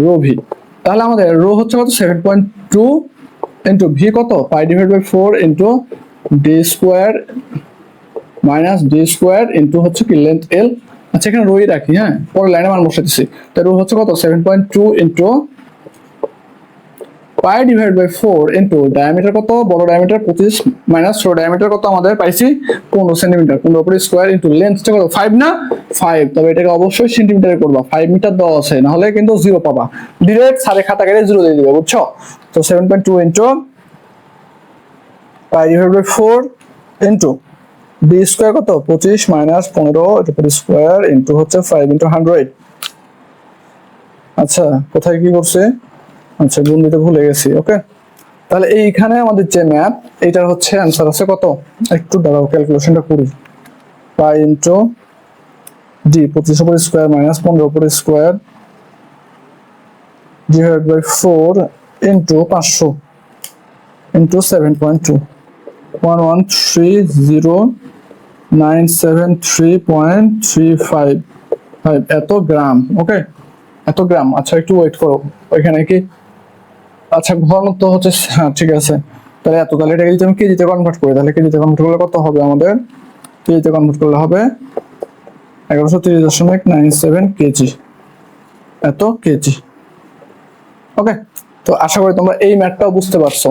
rho V. তাহলে আমাদের রো হচ্ছে কত 7.2 ইনটু ভি কত pi divide by 4 into D square minus D square into হচ্ছে কি লেন্থ এল। আচ্ছা এখানে রোই রাখি, হ্যাঁ, পরে লাইনে মান বসে দিচ্ছি। তো রো হচ্ছে কত 7.2 into pi divide by 4 into diameter কত, বড় ডায়ামিটার 25 মাইনাস ছোট ডায়ামিটার কত আমাদের পাইছি 15 সেন্টিমিটার, 15 উপর স্কোয়ার ইনটু লেন্থটা কত 5 না 5, তবে এটাকে অবশ্যই সেন্টিমিটারে করবা, 5 মিটার দেওয়া আছে, না হলে কিন্তু 0 পাবা, ডাইরেক্ট সারে খাতা কেটে 0 দিয়ে দিবে, বুঝছো? তো 7.2 into pi divide by 4 into D square কত 25 মাইনাস 15 উপর স্কোয়ার ইনটু হচ্ছে 5 ইনটু 100। আচ্ছা কোথায় কি করছে, আচ্ছা গুণ দিতে ভুলে গেছি, ওকে? তাহলে এইখানে আমাদের যে ম্যাথ, এইটার হচ্ছে অ্যান্সার আছে কত, একটু দাঁড়াও ক্যালকুলেশনটা করি। পাই ইনটু ডি 25 উপর স্কোয়ার মাইনাস 15 উপর square divide by 4 into 500 into 7.2 1130973.35 এত গ্রাম। ওকে, এত গ্রাম। আচ্ছা একটু ওয়েট করো, ওইখানে কি আচ্ছা ঘনত্ব হচ্ছে, হ্যাঁ ঠিক আছে। তাহলে এত, তাহলে এটাকে যদি আমি কেজিতে কনভার্ট করি, তাহলে কেজিতে কনভার্ট করলে কত হবে আমাদের? কেজিতে কনভার্ট করলে হবে 1130.97 কেজি, এত কেজি। ওকে, তো আশা করি তোমরা এই ম্যাথটাও বুঝতে পারছো,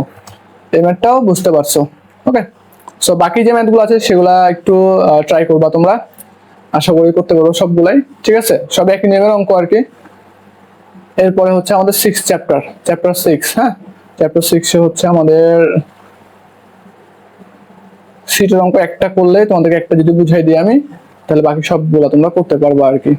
এই ম্যাথটাও বুঝতে পারছো। ওকে, সো বাকি যে ম্যাথগুলো আছে সেগুলা একটু ট্রাই করবা তোমরা, আশা করি করতে পারবো সবগুলাই। ঠিক আছে, সব একই নিয়মের অঙ্ক আর কি। এরপরে হচ্ছে আমাদের চ্যাপ্টার 6। হ্যাঁ, চ্যাপ্টার 6 হচ্ছে আমাদের সিটের অঙ্ক একটা করলে তোমাদেরকে একটা যদি বুঝাই দিই আমি, তাহলে বাকি সবগুলো তোমরা করতে পারবা আর কি।